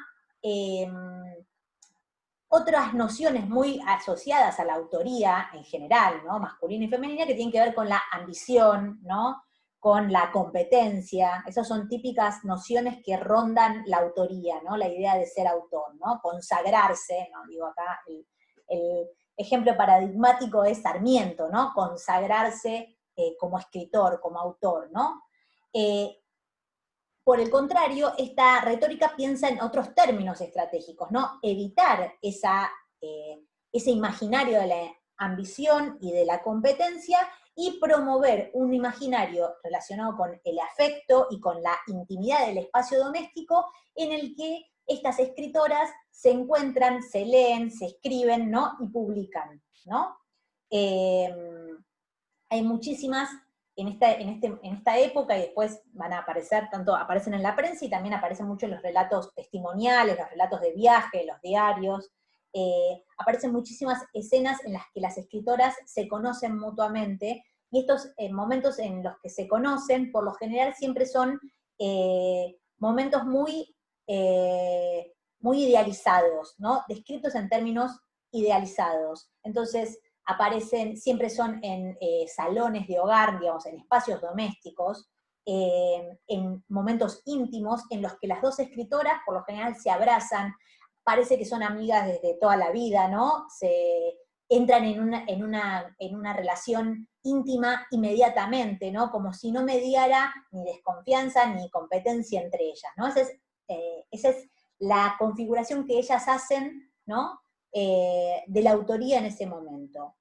otras nociones muy asociadas a la autoría en general, ¿no? Masculina y femenina, que tienen que ver con la ambición, ¿no? Con la competencia. Esas son típicas nociones que rondan la autoría, ¿no? La idea de ser autor, ¿no? Consagrarse, ¿no? Digo acá, el ejemplo paradigmático es Sarmiento, ¿no? Consagrarse como escritor, como autor, ¿no? Por el contrario, esta retórica piensa en otros términos estratégicos, ¿no? Evitar ese imaginario de la ambición y de la competencia y promover un imaginario relacionado con el afecto y con la intimidad del espacio doméstico en el que estas escritoras se encuentran, se leen, se escriben, ¿no? Y publican, ¿no? Hay muchísimas en esta época, y después van a aparecer, tanto aparecen en la prensa y también aparecen mucho en los relatos testimoniales, los relatos de viaje, los diarios. Aparecen muchísimas escenas en las que las escritoras se conocen mutuamente, y estos momentos en los que se conocen, por lo general siempre son momentos muy idealizados, ¿no? Descritos en términos idealizados. Entonces, aparecen, siempre son en salones de hogar, digamos, en espacios domésticos, en momentos íntimos en los que las dos escritoras por lo general se abrazan, parece que son amigas desde toda la vida, ¿no? Se entran en una relación íntima inmediatamente, ¿no? Como si no mediara ni desconfianza ni competencia entre ellas, ¿no? Esa es la configuración que ellas hacen, ¿no? De la autoría en ese momento.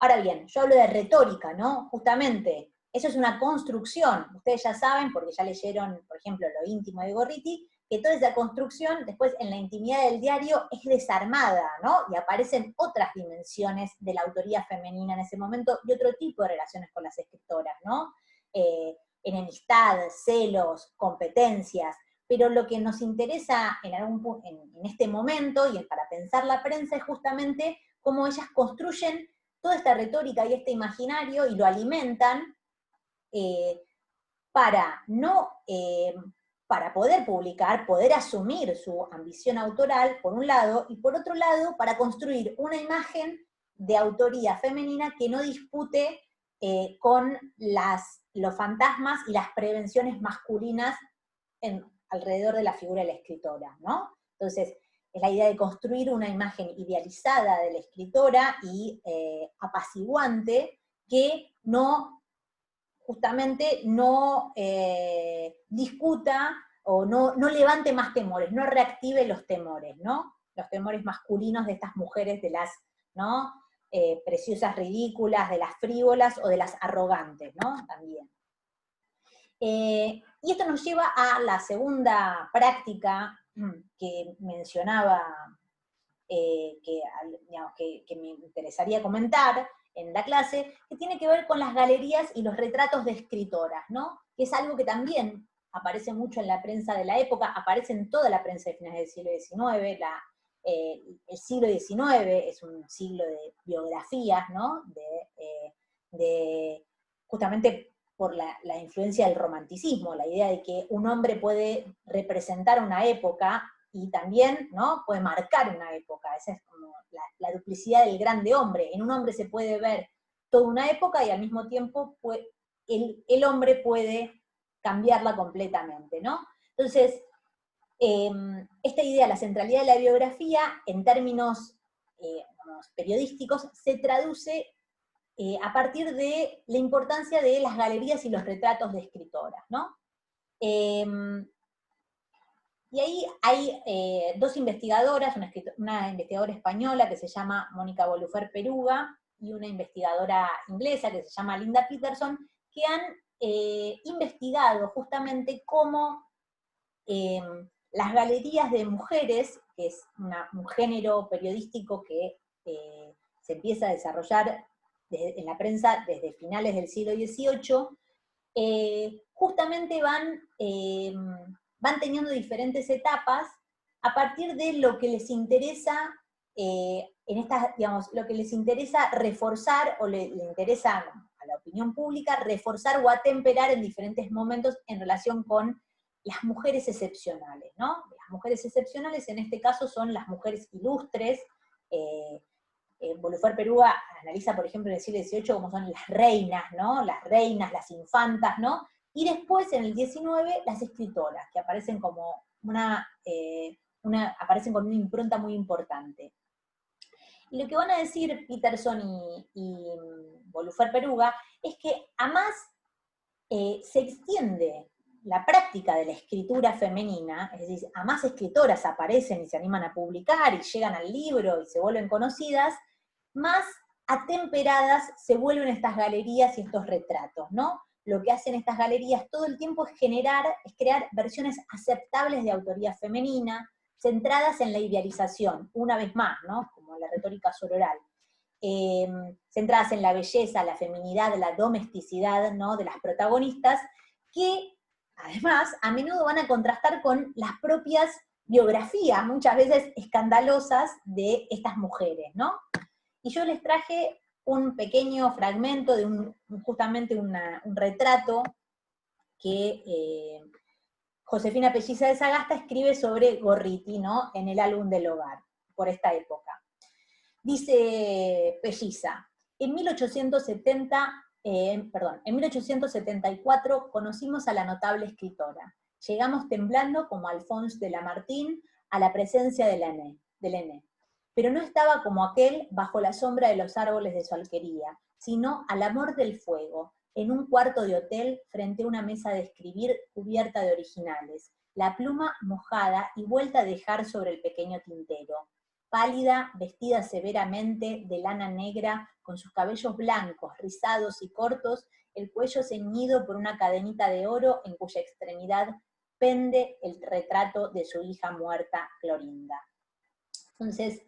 Ahora bien, yo hablo de retórica, ¿no? Justamente, eso es una construcción. Ustedes ya saben, porque ya leyeron, por ejemplo, Lo íntimo de Gorriti, que toda esa construcción, después en la intimidad del diario, es desarmada, ¿no? Y aparecen otras dimensiones de la autoría femenina en ese momento y otro tipo de relaciones con las escritoras, ¿no? Enemistad, celos, competencias. Pero lo que nos interesa en este momento y para pensar la prensa es justamente cómo ellas construyen toda esta retórica y este imaginario y lo alimentan para para poder publicar, poder asumir su ambición autoral, por un lado, y por otro lado, para construir una imagen de autoría femenina que no dispute con los fantasmas y las prevenciones masculinas alrededor de la figura de la escritora, ¿no? Entonces, es la idea de construir una imagen idealizada de la escritora y apaciguante que justamente no discuta o no levante más temores, no reactive los temores, ¿no? Los temores masculinos de estas mujeres, de las, ¿no? Preciosas ridículas, de las frívolas o de las arrogantes, ¿no? También. Y esto nos lleva a la segunda práctica que mencionaba, que me interesaría comentar en la clase, que tiene que ver con las galerías y los retratos de escritoras, ¿no? Que es algo que también aparece mucho en la prensa de la época, aparece en toda la prensa de finales del siglo XIX, el siglo XIX es un siglo de biografías, ¿no? Justamente por la influencia del romanticismo, la idea de que un hombre puede representar una época y también, ¿no? Puede marcar una época. Esa es como la duplicidad del grande hombre. En un hombre se puede ver toda una época y al mismo tiempo el hombre puede cambiarla completamente, ¿no? Entonces, esta idea, la centralidad de la biografía, en términos periodísticos, se traduce a partir de la importancia de las galerías y los retratos de escritoras, ¿no? Y ahí hay dos investigadoras, una investigadora española que se llama Mónica Bolufer Peruga y una investigadora inglesa que se llama Linda Peterson, que han investigado justamente cómo las galerías de mujeres, que es un género periodístico que se empieza a desarrollar en la prensa desde finales del siglo XVIII, justamente van teniendo diferentes etapas a partir de lo que les interesa en estas, digamos, lo que les interesa reforzar, o le interesa a la opinión pública, reforzar o atemperar en diferentes momentos en relación con las mujeres excepcionales, ¿no? Las mujeres excepcionales en este caso son las mujeres ilustres. Bolufar Perúa analiza, por ejemplo, en el siglo XVIII como son las reinas, ¿no? Las reinas, las infantas, ¿no? Y después, en el XIX, las escritoras, que aparecen como aparecen con una impronta muy importante. Y lo que van a decir Peterson y Bolufar Peruga es que a más se extiende la práctica de la escritura femenina, es decir, a más escritoras aparecen y se animan a publicar y llegan al libro y se vuelven conocidas, más atemperadas se vuelven estas galerías y estos retratos, ¿no? Lo que hacen estas galerías todo el tiempo es crear versiones aceptables de autoría femenina, centradas en la idealización, una vez más, ¿no? Como la retórica sororal. Centradas en la belleza, la feminidad, la domesticidad, ¿no? De las protagonistas, que además a menudo van a contrastar con las propias biografías, muchas veces escandalosas, de estas mujeres, ¿no? Y yo les traje un pequeño fragmento de justamente un retrato que Josefina Pelliza de Sagasta escribe sobre Gorriti, ¿no? En el álbum del hogar, por esta época. Dice Pelliza, en 1874 conocimos a la notable escritora. Llegamos temblando como Alphonse de Lamartine a la presencia de Lenné. Pero no estaba como aquel bajo la sombra de los árboles de su alquería, sino al amor del fuego, en un cuarto de hotel frente a una mesa de escribir cubierta de originales, la pluma mojada y vuelta a dejar sobre el pequeño tintero. Pálida, vestida severamente de lana negra, con sus cabellos blancos, rizados y cortos, el cuello ceñido por una cadenita de oro en cuya extremidad pende el retrato de su hija muerta, Clorinda. Entonces,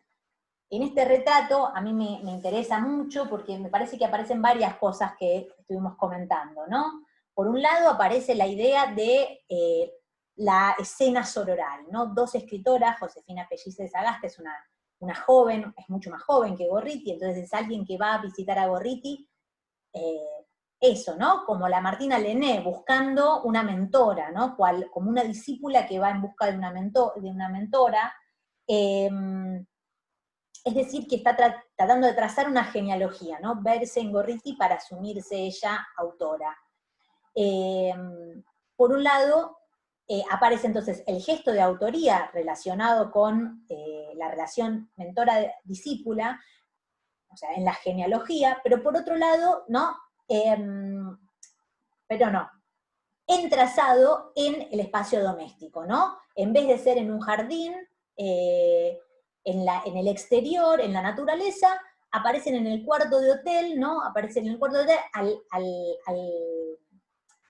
en este retrato a mí me interesa mucho porque me parece que aparecen varias cosas que estuvimos comentando, ¿no? Por un lado aparece la idea de la escena sororal, ¿no? Dos escritoras, Josefina Pelliza de Sagasta es una joven, es mucho más joven que Gorriti, entonces es alguien que va a visitar a Gorriti, eso, ¿no? Como la Martina Lenné, buscando una mentora, ¿no? Como una discípula que va en busca de una mentora. Es decir, que está tratando de trazar una genealogía, ¿no? Verse en Gorriti para asumirse ella autora. Por un lado, aparece entonces el gesto de autoría relacionado con la relación mentora-discípula, o sea, en la genealogía, pero por otro lado, ¿no? Entrazado en el espacio doméstico, ¿no? En vez de ser en un jardín, en el exterior, en la naturaleza, aparecen en el cuarto de hotel, ¿no? Aparecen en el cuarto de hotel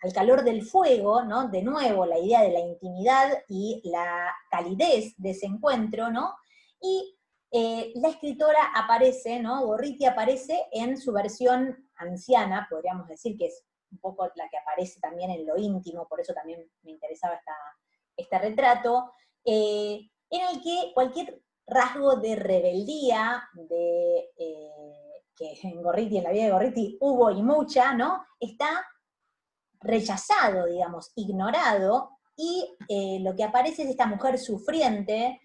al calor del fuego, ¿no? De nuevo, la idea de la intimidad y la calidez de ese encuentro, ¿no? Y la escritora aparece, ¿no? Gorriti aparece en su versión anciana, podríamos decir que es un poco la que aparece también en lo íntimo, por eso también me interesaba este retrato, en el que cualquier rasgo de rebeldía, que en Gorriti, en la vida de Gorriti, hubo y mucha, ¿no? Está rechazado, digamos, ignorado, y lo que aparece es esta mujer sufriente,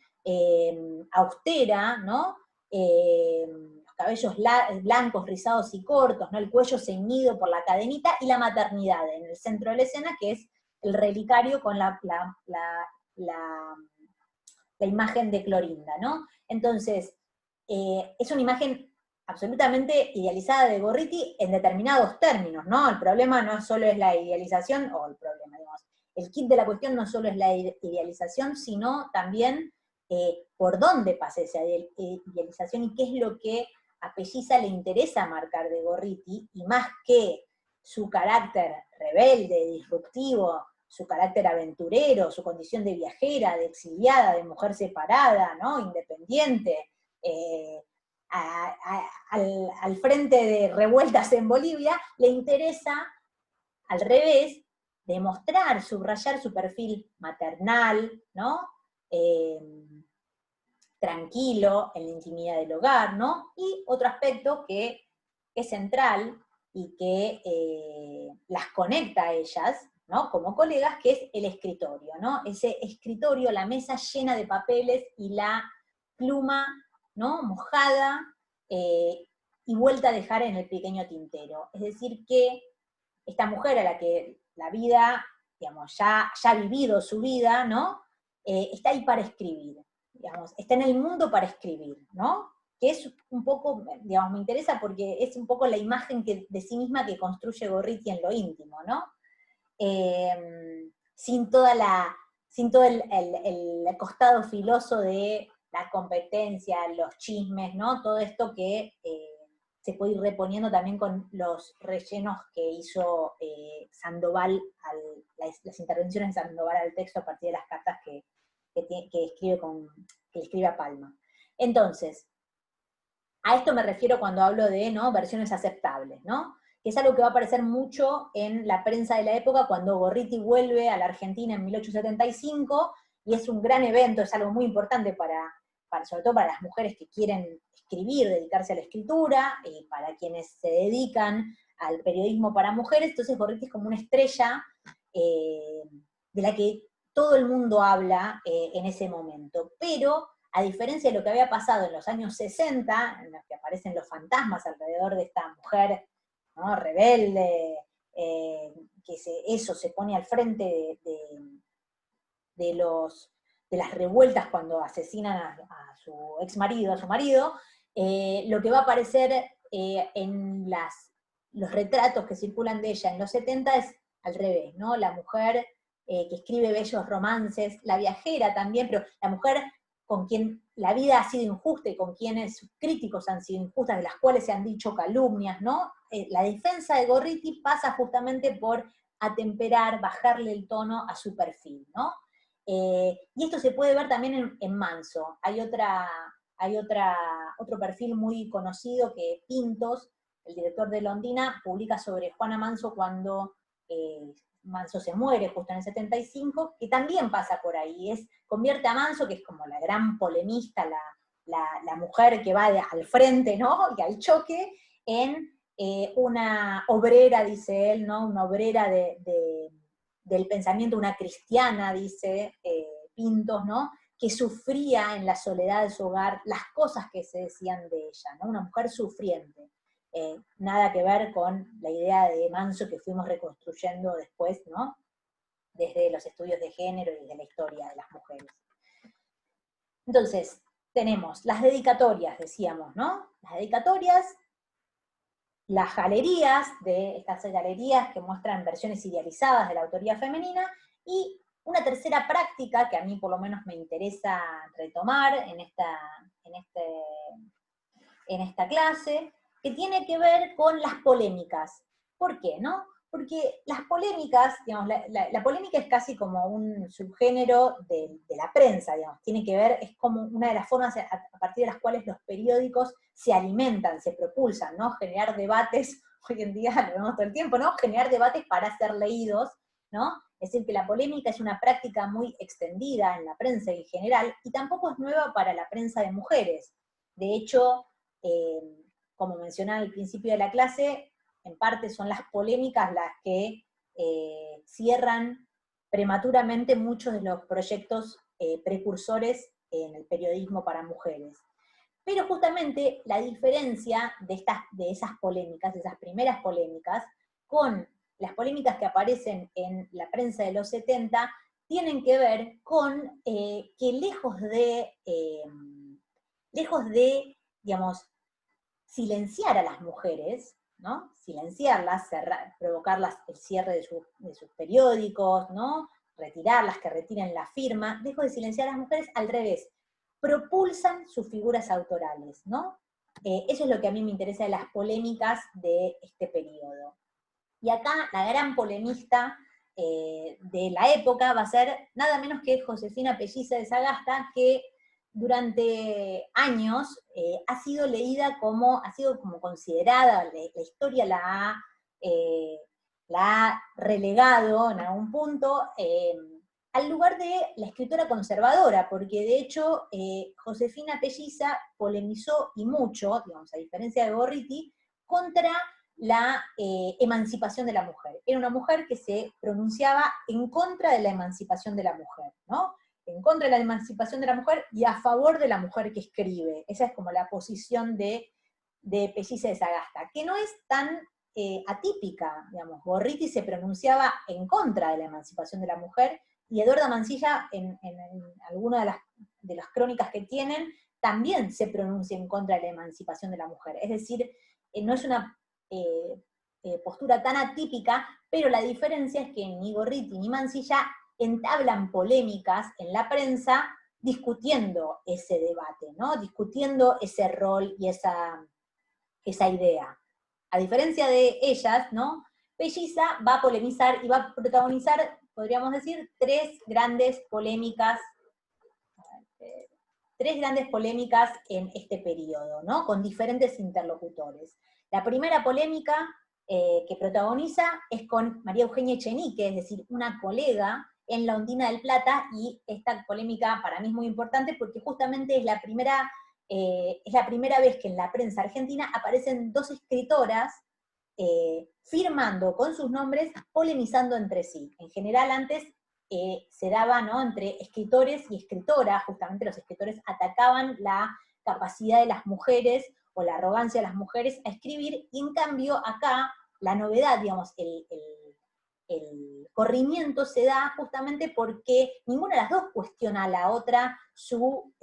austera, ¿no? Los cabellos blancos, rizados y cortos, ¿no? El cuello ceñido por la cadenita, y la maternidad en el centro de la escena, que es el relicario con la imagen de Clorinda, ¿no? Entonces, es una imagen absolutamente idealizada de Gorriti en determinados términos, ¿no? El problema no solo es la idealización, o el problema, digamos, el kit de la cuestión no solo es la idealización, sino también por dónde pasa esa idealización y qué es lo que a Pelliza le interesa marcar de Gorriti, y más que su carácter rebelde, disruptivo, su carácter aventurero, su condición de viajera, de exiliada, de mujer separada, ¿no? Independiente, al frente de revueltas en Bolivia, le interesa, al revés, demostrar, subrayar su perfil maternal, ¿no? tranquilo en la intimidad del hogar, ¿no? Y otro aspecto que es central y que las conecta a ellas, ¿no? Como colegas, que es el escritorio, ¿no? Ese escritorio, la mesa llena de papeles y la pluma, ¿no? Mojada y vuelta a dejar en el pequeño tintero. Es decir, que esta mujer a la que la vida, digamos, ya ha vivido su vida, ¿no? Está ahí para escribir, digamos, está en el mundo para escribir, ¿no? Que es un poco, digamos, me interesa porque es un poco la imagen de sí misma que construye Gorriti en lo íntimo, ¿no? Sin sin todo el costado filoso de la competencia, los chismes, ¿no? Todo esto que se puede ir reponiendo también con los rellenos que hizo Sandoval, las intervenciones de Sandoval al texto a partir de las cartas que escribe a Palma. Entonces, a esto me refiero cuando hablo de, ¿no?, versiones aceptables, ¿no? Que es algo que va a aparecer mucho en la prensa de la época cuando Gorriti vuelve a la Argentina en 1875, y es un gran evento, es algo muy importante sobre todo para las mujeres que quieren escribir, dedicarse a la escritura, y para quienes se dedican al periodismo para mujeres. Entonces Gorriti es como una estrella de la que todo el mundo habla en ese momento, pero a diferencia de lo que había pasado en los años 60, en los que aparecen los fantasmas alrededor de esta mujer, ¿no?, rebelde, que se pone al frente de las revueltas cuando asesinan a su ex marido, a su marido, lo que va a aparecer en los retratos que circulan de ella en los 70 es al revés, ¿no? La mujer que escribe bellos romances, la viajera también, pero la mujer con quien la vida ha sido injusta y con quienes sus críticos han sido injustas, de las cuales se han dicho calumnias, ¿no? La defensa de Gorriti pasa justamente por atemperar, bajarle el tono a su perfil, ¿no? Y esto se puede ver también en Manso. Hay otro perfil muy conocido que Pintos, el director de Londina, publica sobre Juana Manso cuando Manso se muere justo en el 75, que también pasa por ahí. Convierte a Manso, que es como la gran polemista, la mujer que va al frente, ¿no?, y al choque, en una obrera, dice él, ¿no?, una obrera del pensamiento, una cristiana, dice Pintos, ¿no?, que sufría en la soledad de su hogar las cosas que se decían de ella, ¿no?, una mujer sufriente. Nada que ver con la idea de Manso que fuimos reconstruyendo después, ¿no?, desde los estudios de género y desde la historia de las mujeres. Entonces, tenemos las dedicatorias, decíamos, ¿no? Las dedicatorias, las galerías, de estas galerías que muestran versiones idealizadas de la autoría femenina, y una tercera práctica que a mí por lo menos me interesa retomar en esta clase, que tiene que ver con las polémicas. ¿Por qué, no? Porque las polémicas, digamos, la polémica es casi como un subgénero de la prensa, digamos, tiene que ver, es como una de las formas a partir de las cuales los periódicos se alimentan, se propulsan, ¿no? Generar debates, hoy en día lo vemos todo el tiempo, ¿no? Generar debates para ser leídos, ¿no? Es decir, que la polémica es una práctica muy extendida en la prensa en general, y tampoco es nueva para la prensa de mujeres. De hecho, como mencionaba al principio de la clase, en parte son las polémicas las que cierran prematuramente muchos de los proyectos precursores en el periodismo para mujeres. Pero justamente la diferencia de esas polémicas, de esas primeras polémicas, con las polémicas que aparecen en la prensa de los 70, tienen que ver con que lejos de, digamos, silenciar a las mujeres, ¿no? Silenciarlas, provocarlas el cierre de sus periódicos, ¿no? Retirarlas, que retiren la firma, lejos de silenciar a las mujeres, al revés, propulsan sus figuras autorales, ¿no? Eso es lo que a mí me interesa de las polémicas de este periodo. Y acá la gran polemista de la época va a ser nada menos que Josefina Pellicer de Sagasta, que durante años ha sido como considerada, la historia la ha relegado en algún punto al lugar de la escritora conservadora, porque de hecho Josefina Pelliza polemizó y mucho, digamos, a diferencia de Gorriti, contra la emancipación de la mujer. Era una mujer que se pronunciaba en contra de la emancipación de la mujer, ¿no? En contra de la emancipación de la mujer y a favor de la mujer que escribe. Esa es como la posición de Pelliza de Sagasta, que no es tan atípica, digamos. Gorriti se pronunciaba en contra de la emancipación de la mujer, y Eduarda Mansilla, en alguna de las crónicas que tienen, también se pronuncia en contra de la emancipación de la mujer. Es decir, no es una postura tan atípica, pero la diferencia es que ni Gorriti ni Mansilla entablan polémicas en la prensa discutiendo ese debate, ¿no? Discutiendo ese rol y esa idea. A diferencia de ellas, ¿no? Pelliza va a polemizar y va a protagonizar, podríamos decir, tres grandes polémicas en este periodo, ¿no? Con diferentes interlocutores. La primera polémica que protagoniza es con María Eugenia Echenique, es decir, una colega en la Ondina del Plata, y esta polémica para mí es muy importante porque justamente es la primera vez que en la prensa argentina aparecen dos escritoras firmando con sus nombres, polemizando entre sí. En general antes se daba, ¿no?, entre escritores y escritoras, justamente los escritores atacaban la capacidad de las mujeres o la arrogancia de las mujeres a escribir, y en cambio acá la novedad, digamos, el corrimiento se da justamente porque ninguna de las dos cuestiona a la otra su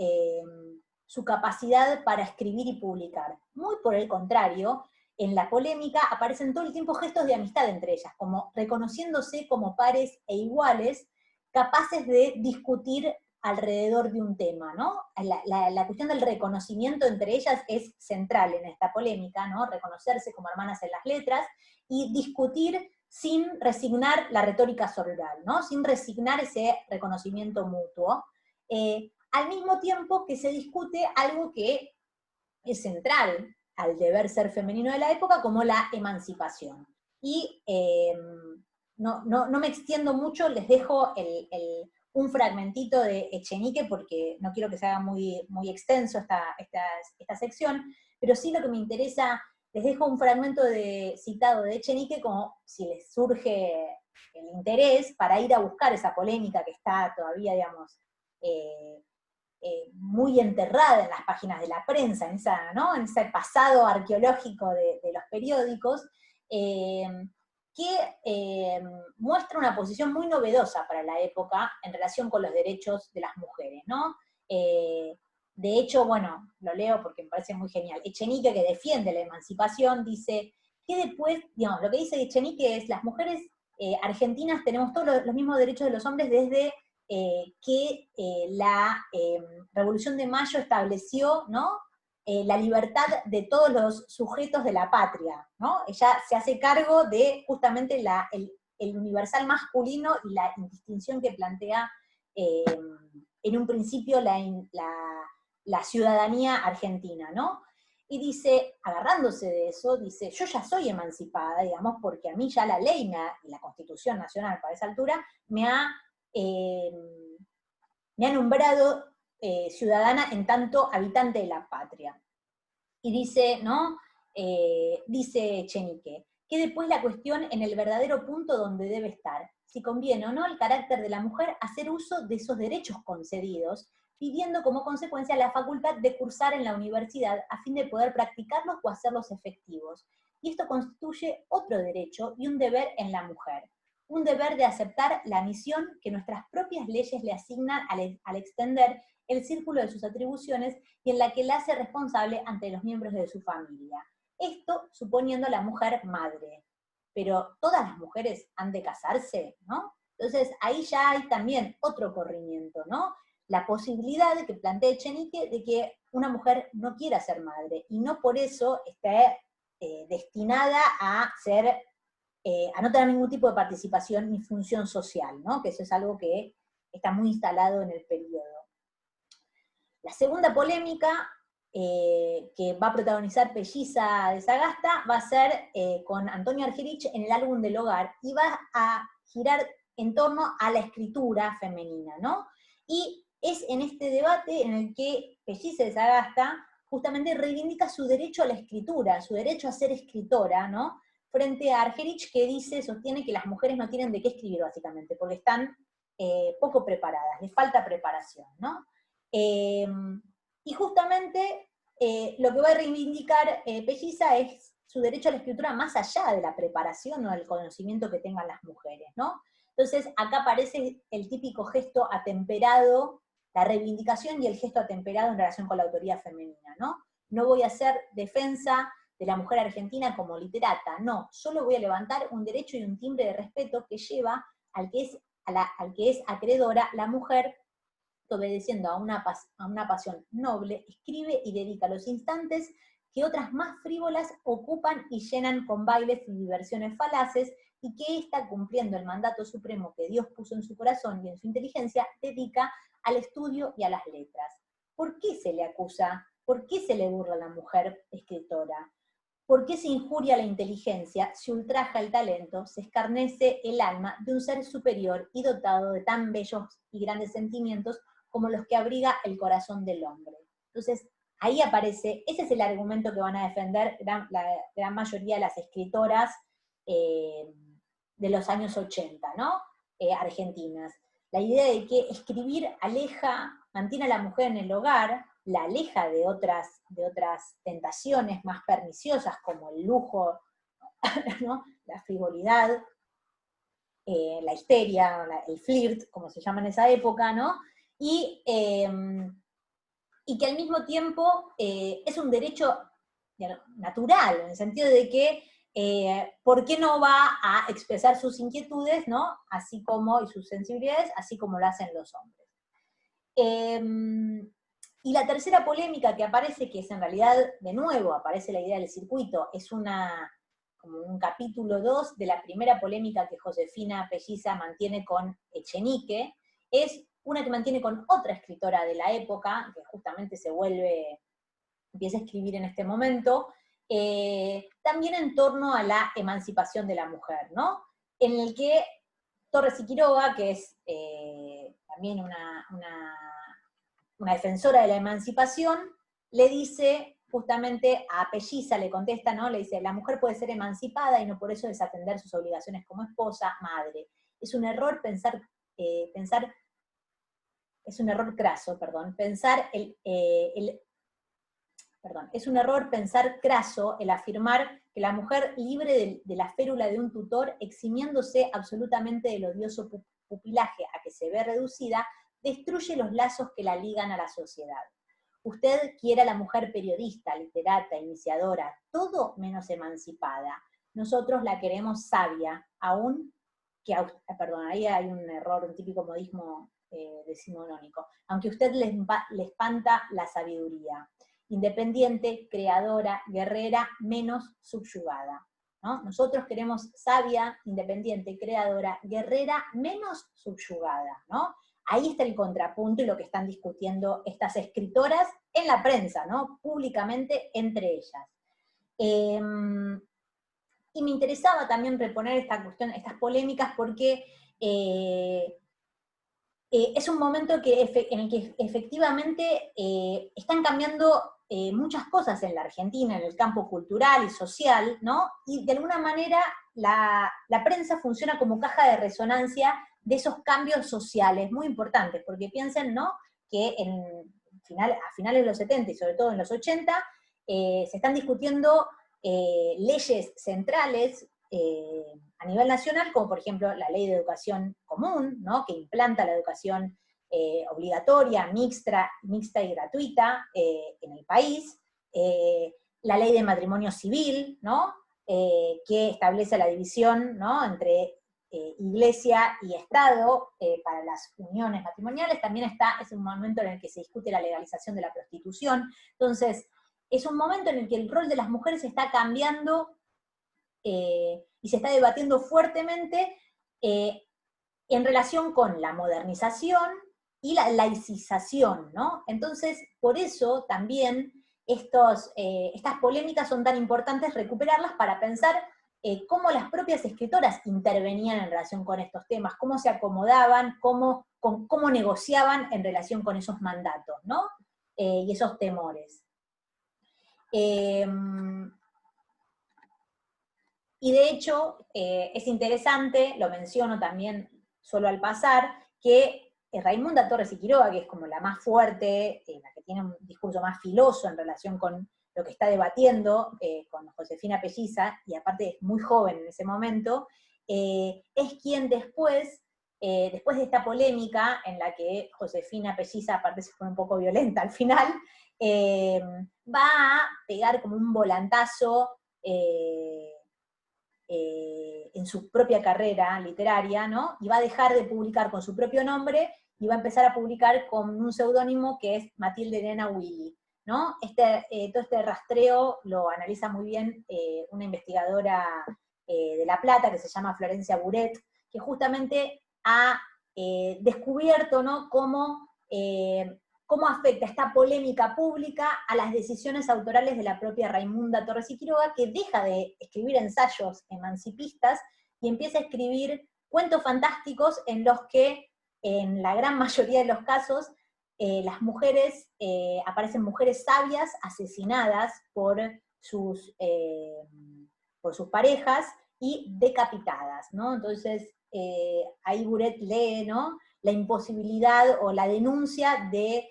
capacidad para escribir y publicar. Muy por el contrario, en la polémica aparecen todo el tiempo gestos de amistad entre ellas, como reconociéndose como pares e iguales, capaces de discutir alrededor de un tema, ¿no? La cuestión del reconocimiento entre ellas es central en esta polémica, ¿no? Reconocerse como hermanas en las letras y discutir sin resignar la retórica sororal, ¿no? Sin resignar ese reconocimiento mutuo, al mismo tiempo que se discute algo que es central al deber ser femenino de la época, como la emancipación. Y no me extiendo mucho, les dejo un fragmentito de Echenique, porque no quiero que se haga muy, muy extenso esta sección, pero sí lo que me interesa, les dejo un fragmento citado de Echenique, como si les surge el interés para ir a buscar esa polémica que está todavía, digamos, muy enterrada en las páginas de la prensa, ¿no?, en ese pasado arqueológico de los periódicos, que muestra una posición muy novedosa para la época en relación con los derechos de las mujeres, ¿no? De hecho, bueno, lo leo porque me parece muy genial. Echenique, que defiende la emancipación, dice que después, digamos, lo que dice Echenique es: las mujeres argentinas tenemos todos los mismos derechos de los hombres desde que la Revolución de Mayo estableció, ¿no?, la libertad de todos los sujetos de la patria, ¿no? Ella se hace cargo de justamente el universal masculino y la indistinción que plantea en un principio la ciudadanía argentina, ¿no? Y dice, agarrándose de eso, dice: yo ya soy emancipada, digamos, porque a mí ya la ley y la Constitución Nacional para esa altura me ha nombrado ciudadana en tanto habitante de la patria. Y dice, ¿no? Dice Echenique, que después la cuestión en el verdadero punto donde debe estar, si conviene o no el carácter de la mujer hacer uso de esos derechos concedidos, pidiendo como consecuencia la facultad de cursar en la universidad a fin de poder practicarlos o hacerlos efectivos. Y esto constituye otro derecho y un deber en la mujer. Un deber de aceptar la misión que nuestras propias leyes le asignan al extender el círculo de sus atribuciones y en la que la hace responsable ante los miembros de su familia. Esto suponiendo a la mujer madre. Pero todas las mujeres han de casarse, ¿no? Entonces ahí ya hay también otro corrimiento, ¿no? La posibilidad que plantea Echenique de que una mujer no quiera ser madre y no por eso esté destinada a no tener ningún tipo de participación ni función social, ¿no? Que eso es algo que está muy instalado en el periodo. La segunda polémica que va a protagonizar Pelliza de Sagasta va a ser con Antonio Argerich en el álbum del hogar, y va a girar en torno a la escritura femenina, ¿no? Y es en este debate en el que Pellicer de Sagasta justamente reivindica su derecho a la escritura, su derecho a ser escritora, ¿no? Frente a Argerich, que sostiene que las mujeres no tienen de qué escribir, básicamente, porque están poco preparadas, les falta preparación, ¿no? Y justamente lo que va a reivindicar Pelliza es su derecho a la escritura más allá de la preparación o del conocimiento que tengan las mujeres, ¿no? Entonces, acá aparece el típico gesto atemperado, la reivindicación y el gesto atemperado en relación con la autoría femenina, ¿no? No voy a hacer defensa de la mujer argentina como literata, no, solo voy a levantar un derecho y un timbre de respeto que lleva al que es acreedora la mujer, que obedeciendo a una pasión noble, escribe y dedica los instantes que otras más frívolas ocupan y llenan con bailes y diversiones falaces, y que ésta, cumpliendo el mandato supremo que Dios puso en su corazón y en su inteligencia, dedica al estudio y a las letras. ¿Por qué se le acusa? ¿Por qué se le burla a la mujer escritora? ¿Por qué se injuria la inteligencia, se ultraja el talento, se escarnece el alma de un ser superior y dotado de tan bellos y grandes sentimientos como los que abriga el corazón del hombre? Entonces, ahí aparece, ese es el argumento que van a defender la gran mayoría de las escritoras de los años 80, ¿no? Argentinas. La idea de que escribir mantiene a la mujer en el hogar, la aleja de otras tentaciones más perniciosas como el lujo, ¿no? La frivolidad, la histeria, el flirt, como se llama en esa época, ¿no? Y que al mismo tiempo es un derecho natural, en el sentido de que ¿por qué no va a expresar sus inquietudes, ¿no? Así como, y sus sensibilidades, así como lo hacen los hombres? Y la tercera polémica que aparece, que es en realidad, de nuevo, aparece la idea del circuito, es como un capítulo 2 de la primera polémica que Josefina Pelliza mantiene con Echenique, es una que mantiene con otra escritora de la época, que justamente empieza a escribir en este momento, también en torno a la emancipación de la mujer, ¿no? En el que Torres y Quiroga, que es también una defensora de la emancipación, le dice justamente a Pelliza, le contesta, ¿no? Le dice, la mujer puede ser emancipada y no por eso desatender sus obligaciones como esposa, madre. Es un error es un error craso, es un error pensar craso el afirmar que la mujer libre de la férula de un tutor, eximiéndose absolutamente del odioso pupilaje a que se ve reducida, destruye los lazos que la ligan a la sociedad. Usted quiere a la mujer periodista, literata, iniciadora, todo menos emancipada. Nosotros la queremos sabia, aún que, perdón, ahí hay un error, un típico modismo decimonónico, aunque usted le espanta la sabiduría. Independiente, creadora, guerrera, menos subyugada, ¿no? Nosotros queremos sabia, independiente, creadora, guerrera, menos subyugada, ¿no? Ahí está el contrapunto y lo que están discutiendo estas escritoras en la prensa, ¿no? Públicamente entre ellas. Y me interesaba también reponer esta cuestión, estas polémicas, porque es un momento en el que efectivamente están cambiando muchas cosas en la Argentina, en el campo cultural y social, ¿no? Y de alguna manera la prensa funciona como caja de resonancia de esos cambios sociales muy importantes, porque piensen, ¿no?, que a finales de los 70 y sobre todo en los 80, se están discutiendo leyes centrales a nivel nacional, como por ejemplo la Ley de Educación Común, ¿no?, que implanta la educación obligatoria, mixta y gratuita en el país, la Ley de Matrimonio Civil, ¿no?, que establece la división, ¿no?, entre Iglesia y Estado para las uniones matrimoniales. También es un momento en el que se discute la legalización de la prostitución. Entonces, es un momento en el que el rol de las mujeres está cambiando y se está debatiendo fuertemente en relación con la modernización y la laicización, ¿no? Entonces, por eso también estas polémicas son tan importantes recuperarlas para pensar cómo las propias escritoras intervenían en relación con estos temas, cómo se acomodaban, cómo negociaban en relación con esos mandatos, ¿no? Y esos temores. Y de hecho, es interesante, lo menciono también solo al pasar, que Raimunda Torres y Quiroga, que es como la más fuerte, la que tiene un discurso más filoso en relación con lo que está debatiendo con Josefina Pelliza, y aparte es muy joven en ese momento, es quien después de esta polémica, en la que Josefina Pelliza, aparte se fue un poco violenta al final, va a pegar como un volantazo en su propia carrera literaria, ¿no? Y va a dejar de publicar con su propio nombre y va a empezar a publicar con un seudónimo que es Matilde Elena Willy, ¿no? Todo este rastreo lo analiza muy bien una investigadora de La Plata que se llama Florencia Buret, que justamente ha descubierto, ¿no?, cómo afecta esta polémica pública a las decisiones autorales de la propia Raimunda Torres y Quiroga, que deja de escribir ensayos emancipistas y empieza a escribir cuentos fantásticos en los que, en la gran mayoría de los casos, las mujeres, aparecen mujeres sabias asesinadas por sus parejas y decapitadas, ¿no? Entonces, ahí Buret lee, ¿no?, la imposibilidad o la denuncia que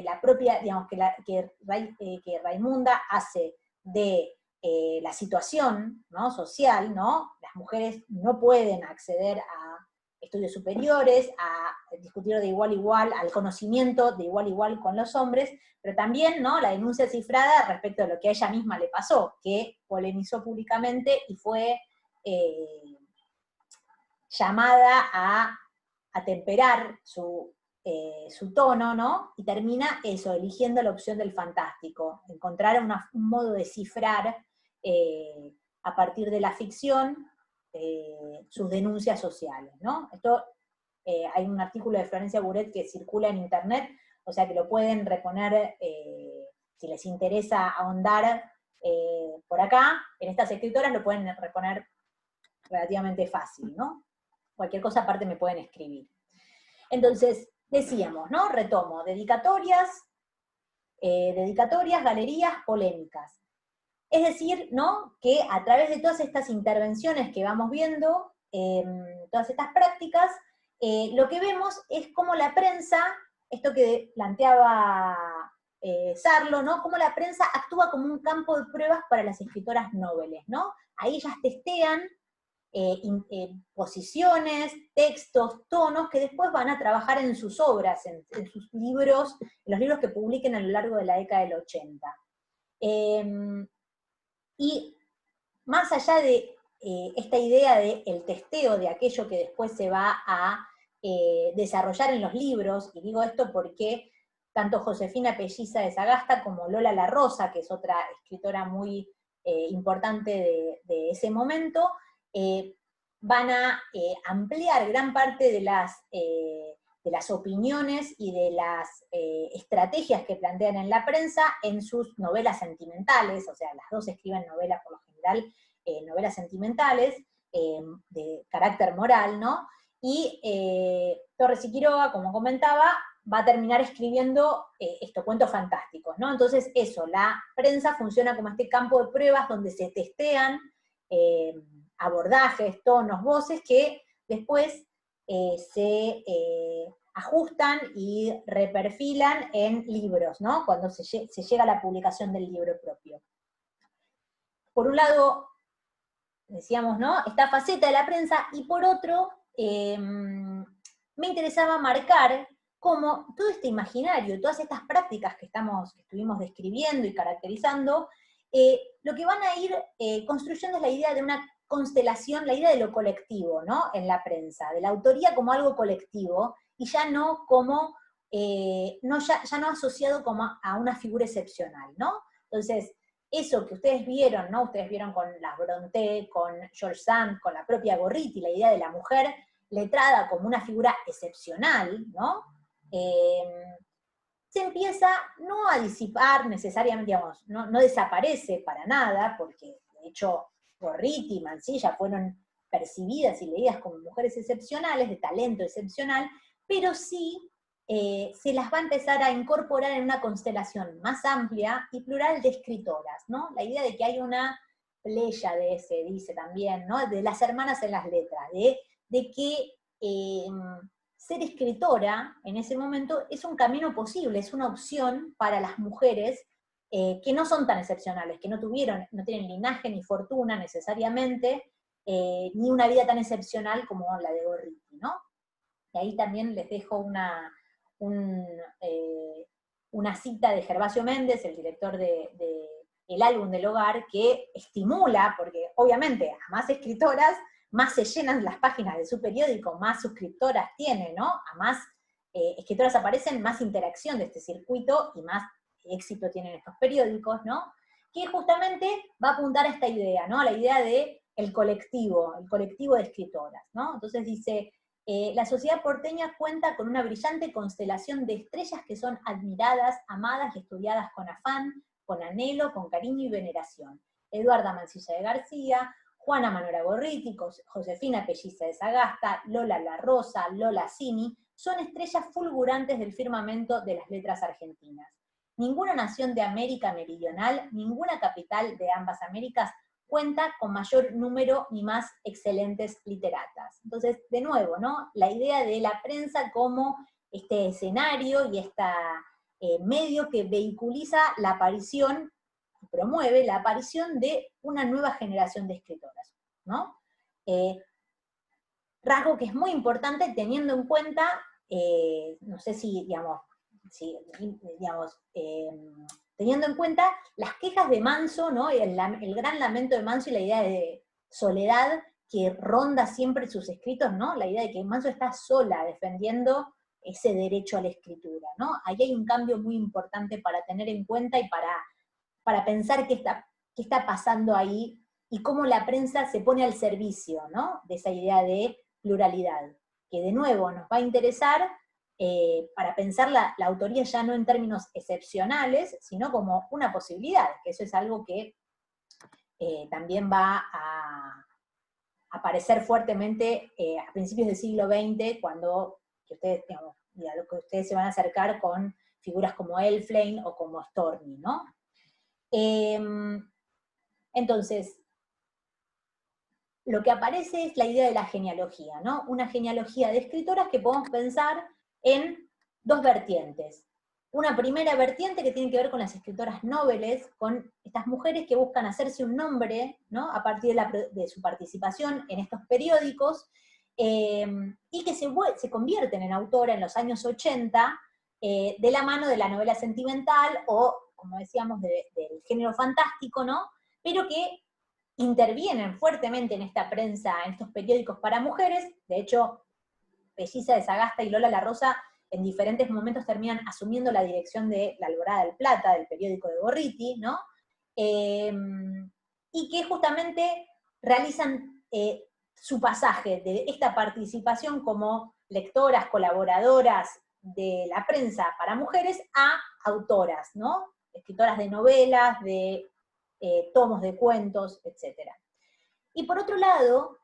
la propia, digamos, que Raimunda hace de la situación, ¿no?, social, ¿no? Las mujeres no pueden acceder a estudios superiores, a discutir de igual a igual, al conocimiento de igual a igual con los hombres, pero también, ¿no?, la denuncia cifrada respecto a lo que a ella misma le pasó, que polemizó públicamente y fue llamada a temperar su tono, ¿no? Y termina eso, eligiendo la opción del fantástico, encontrar un modo de cifrar a partir de la ficción sus denuncias sociales, ¿no? Esto, hay un artículo de Florencia Buret que circula en internet, o sea que lo pueden reponer si les interesa ahondar por acá, en estas escritoras lo pueden reponer relativamente fácil, ¿no? Cualquier cosa aparte me pueden escribir. Entonces, decíamos, ¿no? Retomo, dedicatorias, galerías, polémicas. Es decir, ¿no?, que a través de todas estas intervenciones que vamos viendo, todas estas prácticas, lo que vemos es cómo la prensa, esto que planteaba Sarlo, ¿no?, cómo la prensa actúa como un campo de pruebas para las escritoras noveles, ¿no? Ahí ellas testean posiciones, textos, tonos, que después van a trabajar en sus obras, en sus libros, en los libros que publiquen a lo largo de la década del 80. Y más allá de esta idea del testeo de aquello que después se va a desarrollar en los libros, y digo esto porque tanto Josefina Pelliza de Sagasta como Lola La Rosa, que es otra escritora muy importante de ese momento, van a ampliar gran parte de las opiniones y de las estrategias que plantean en la prensa en sus novelas sentimentales, o sea, las dos escriben novelas por lo general, novelas sentimentales, de carácter moral, ¿no? Y Torres y Quiroga, como comentaba, va a terminar escribiendo estos cuentos fantásticos, ¿no? Entonces eso, la prensa funciona como este campo de pruebas donde se testean abordajes, tonos, voces, que después se ajustan y reperfilan en libros, ¿no?, cuando se llega a la publicación del libro propio. Por un lado, decíamos, ¿no?, esta faceta de la prensa, y por otro, me interesaba marcar cómo todo este imaginario, todas estas prácticas que estuvimos describiendo y caracterizando, lo que van a ir construyendo es la idea de una constelación, la idea de lo colectivo, ¿no?, en la prensa, de la autoría como algo colectivo, y ya no como, ya no asociado como a una figura excepcional, ¿no? Entonces, eso que ustedes vieron, ¿no? Ustedes vieron con las Brontë, con George Sand, con la propia Gorriti, la idea de la mujer letrada como una figura excepcional, ¿no? se empieza no a disipar necesariamente, digamos, no desaparece para nada, porque de hecho Gorriti y Mansilla fueron percibidas y leídas como mujeres excepcionales, de talento excepcional, pero sí se las va a empezar a incorporar en una constelación más amplia y plural de escritoras, ¿no? La idea de que hay una pléyade, se dice también, ¿no? De las hermanas en las letras, de que ser escritora en ese momento es un camino posible, es una opción para las mujeres que no son tan excepcionales, que no tienen linaje ni fortuna necesariamente, ni una vida tan excepcional como la de Gorriti, ¿no? Y ahí también les dejo una cita de Gervasio Méndez, el director El álbum del hogar, que estimula, porque obviamente a más escritoras, más se llenan las páginas de su periódico, más suscriptoras tiene, ¿no? A más escritoras aparecen, más interacción de este circuito y más éxito tienen estos periódicos, ¿no? Que justamente va a apuntar a esta idea, ¿no? A la idea de el colectivo de escritoras, ¿no? Entonces dice, la sociedad porteña cuenta con una brillante constelación de estrellas que son admiradas, amadas y estudiadas con afán, con anhelo, con cariño y veneración. Eduarda Mansilla de García, Juana Manora Gorriti, Josefina Pelliza de Sagasta, Lola La Rosa, Lola Cini, son estrellas fulgurantes del firmamento de las letras argentinas. Ninguna nación de América Meridional, ninguna capital de ambas Américas cuenta con mayor número ni más excelentes literatas. Entonces, de nuevo, ¿no? La idea de la prensa como este escenario y este medio que vehiculiza la aparición, promueve la aparición de una nueva generación de escritoras, ¿no? Rasgo que es muy importante teniendo en cuenta, no sé si, digamos, teniendo en cuenta las quejas de Manso, ¿no? El gran lamento de Manso y la idea de soledad que ronda siempre sus escritos, ¿no? La idea de que Manso está sola defendiendo ese derecho a la escritura, ¿no? Ahí hay un cambio muy importante para tener en cuenta y para pensar qué está pasando ahí y cómo la prensa se pone al servicio, ¿no? De esa idea de pluralidad, que de nuevo nos va a interesar para pensar la autoría ya no en términos excepcionales, sino como una posibilidad, que eso es algo que también va a aparecer fuertemente a principios del siglo XX, cuando ustedes, digamos, a lo que ustedes se van a acercar con figuras como Elflein o como Storni, ¿no? Entonces, lo que aparece es la idea de la genealogía, ¿no? Una genealogía de escritoras que podemos pensar en dos vertientes. Una primera vertiente que tiene que ver con las escritoras nobles, con estas mujeres que buscan hacerse un nombre, ¿no? A partir de su participación en estos periódicos, y que se convierten en autora en los años 80, de la mano de la novela sentimental o, como decíamos, del género fantástico, ¿no? Pero que intervienen fuertemente en esta prensa, en estos periódicos para mujeres. De hecho, Pelliza de Sagasta y Lola La Rosa en diferentes momentos terminan asumiendo la dirección de La Alborada del Plata, del periódico de Gorriti, ¿no? Y que justamente realizan su pasaje de esta participación como lectoras, colaboradoras de la prensa para mujeres a autoras, ¿no? Escritoras de novelas, de tomos de cuentos, etc. Y por otro lado,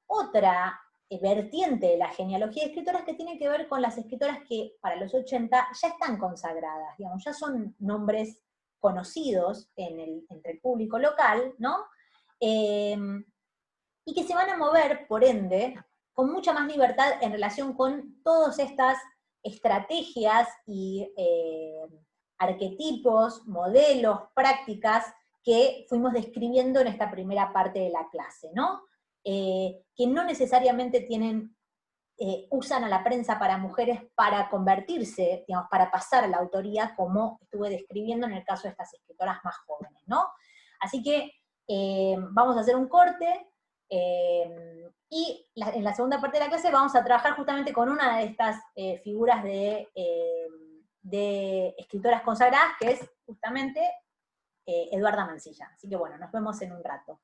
otra vertiente de la genealogía de escritoras que tiene que ver con las escritoras que para los 80 ya están consagradas, digamos, ya son nombres conocidos entre el público local, ¿no? Y que se van a mover, por ende, con mucha más libertad en relación con todas estas estrategias y arquetipos, modelos, prácticas que fuimos describiendo en esta primera parte de la clase, ¿no? Que no necesariamente usan a la prensa para mujeres para convertirse, digamos, para pasar a la autoría, como estuve describiendo en el caso de estas escritoras más jóvenes, ¿no? Así que vamos a hacer un corte, y en la segunda parte de la clase vamos a trabajar justamente con una de estas figuras de escritoras consagradas, que es justamente Eduarda Mansilla. Así que bueno, nos vemos en un rato.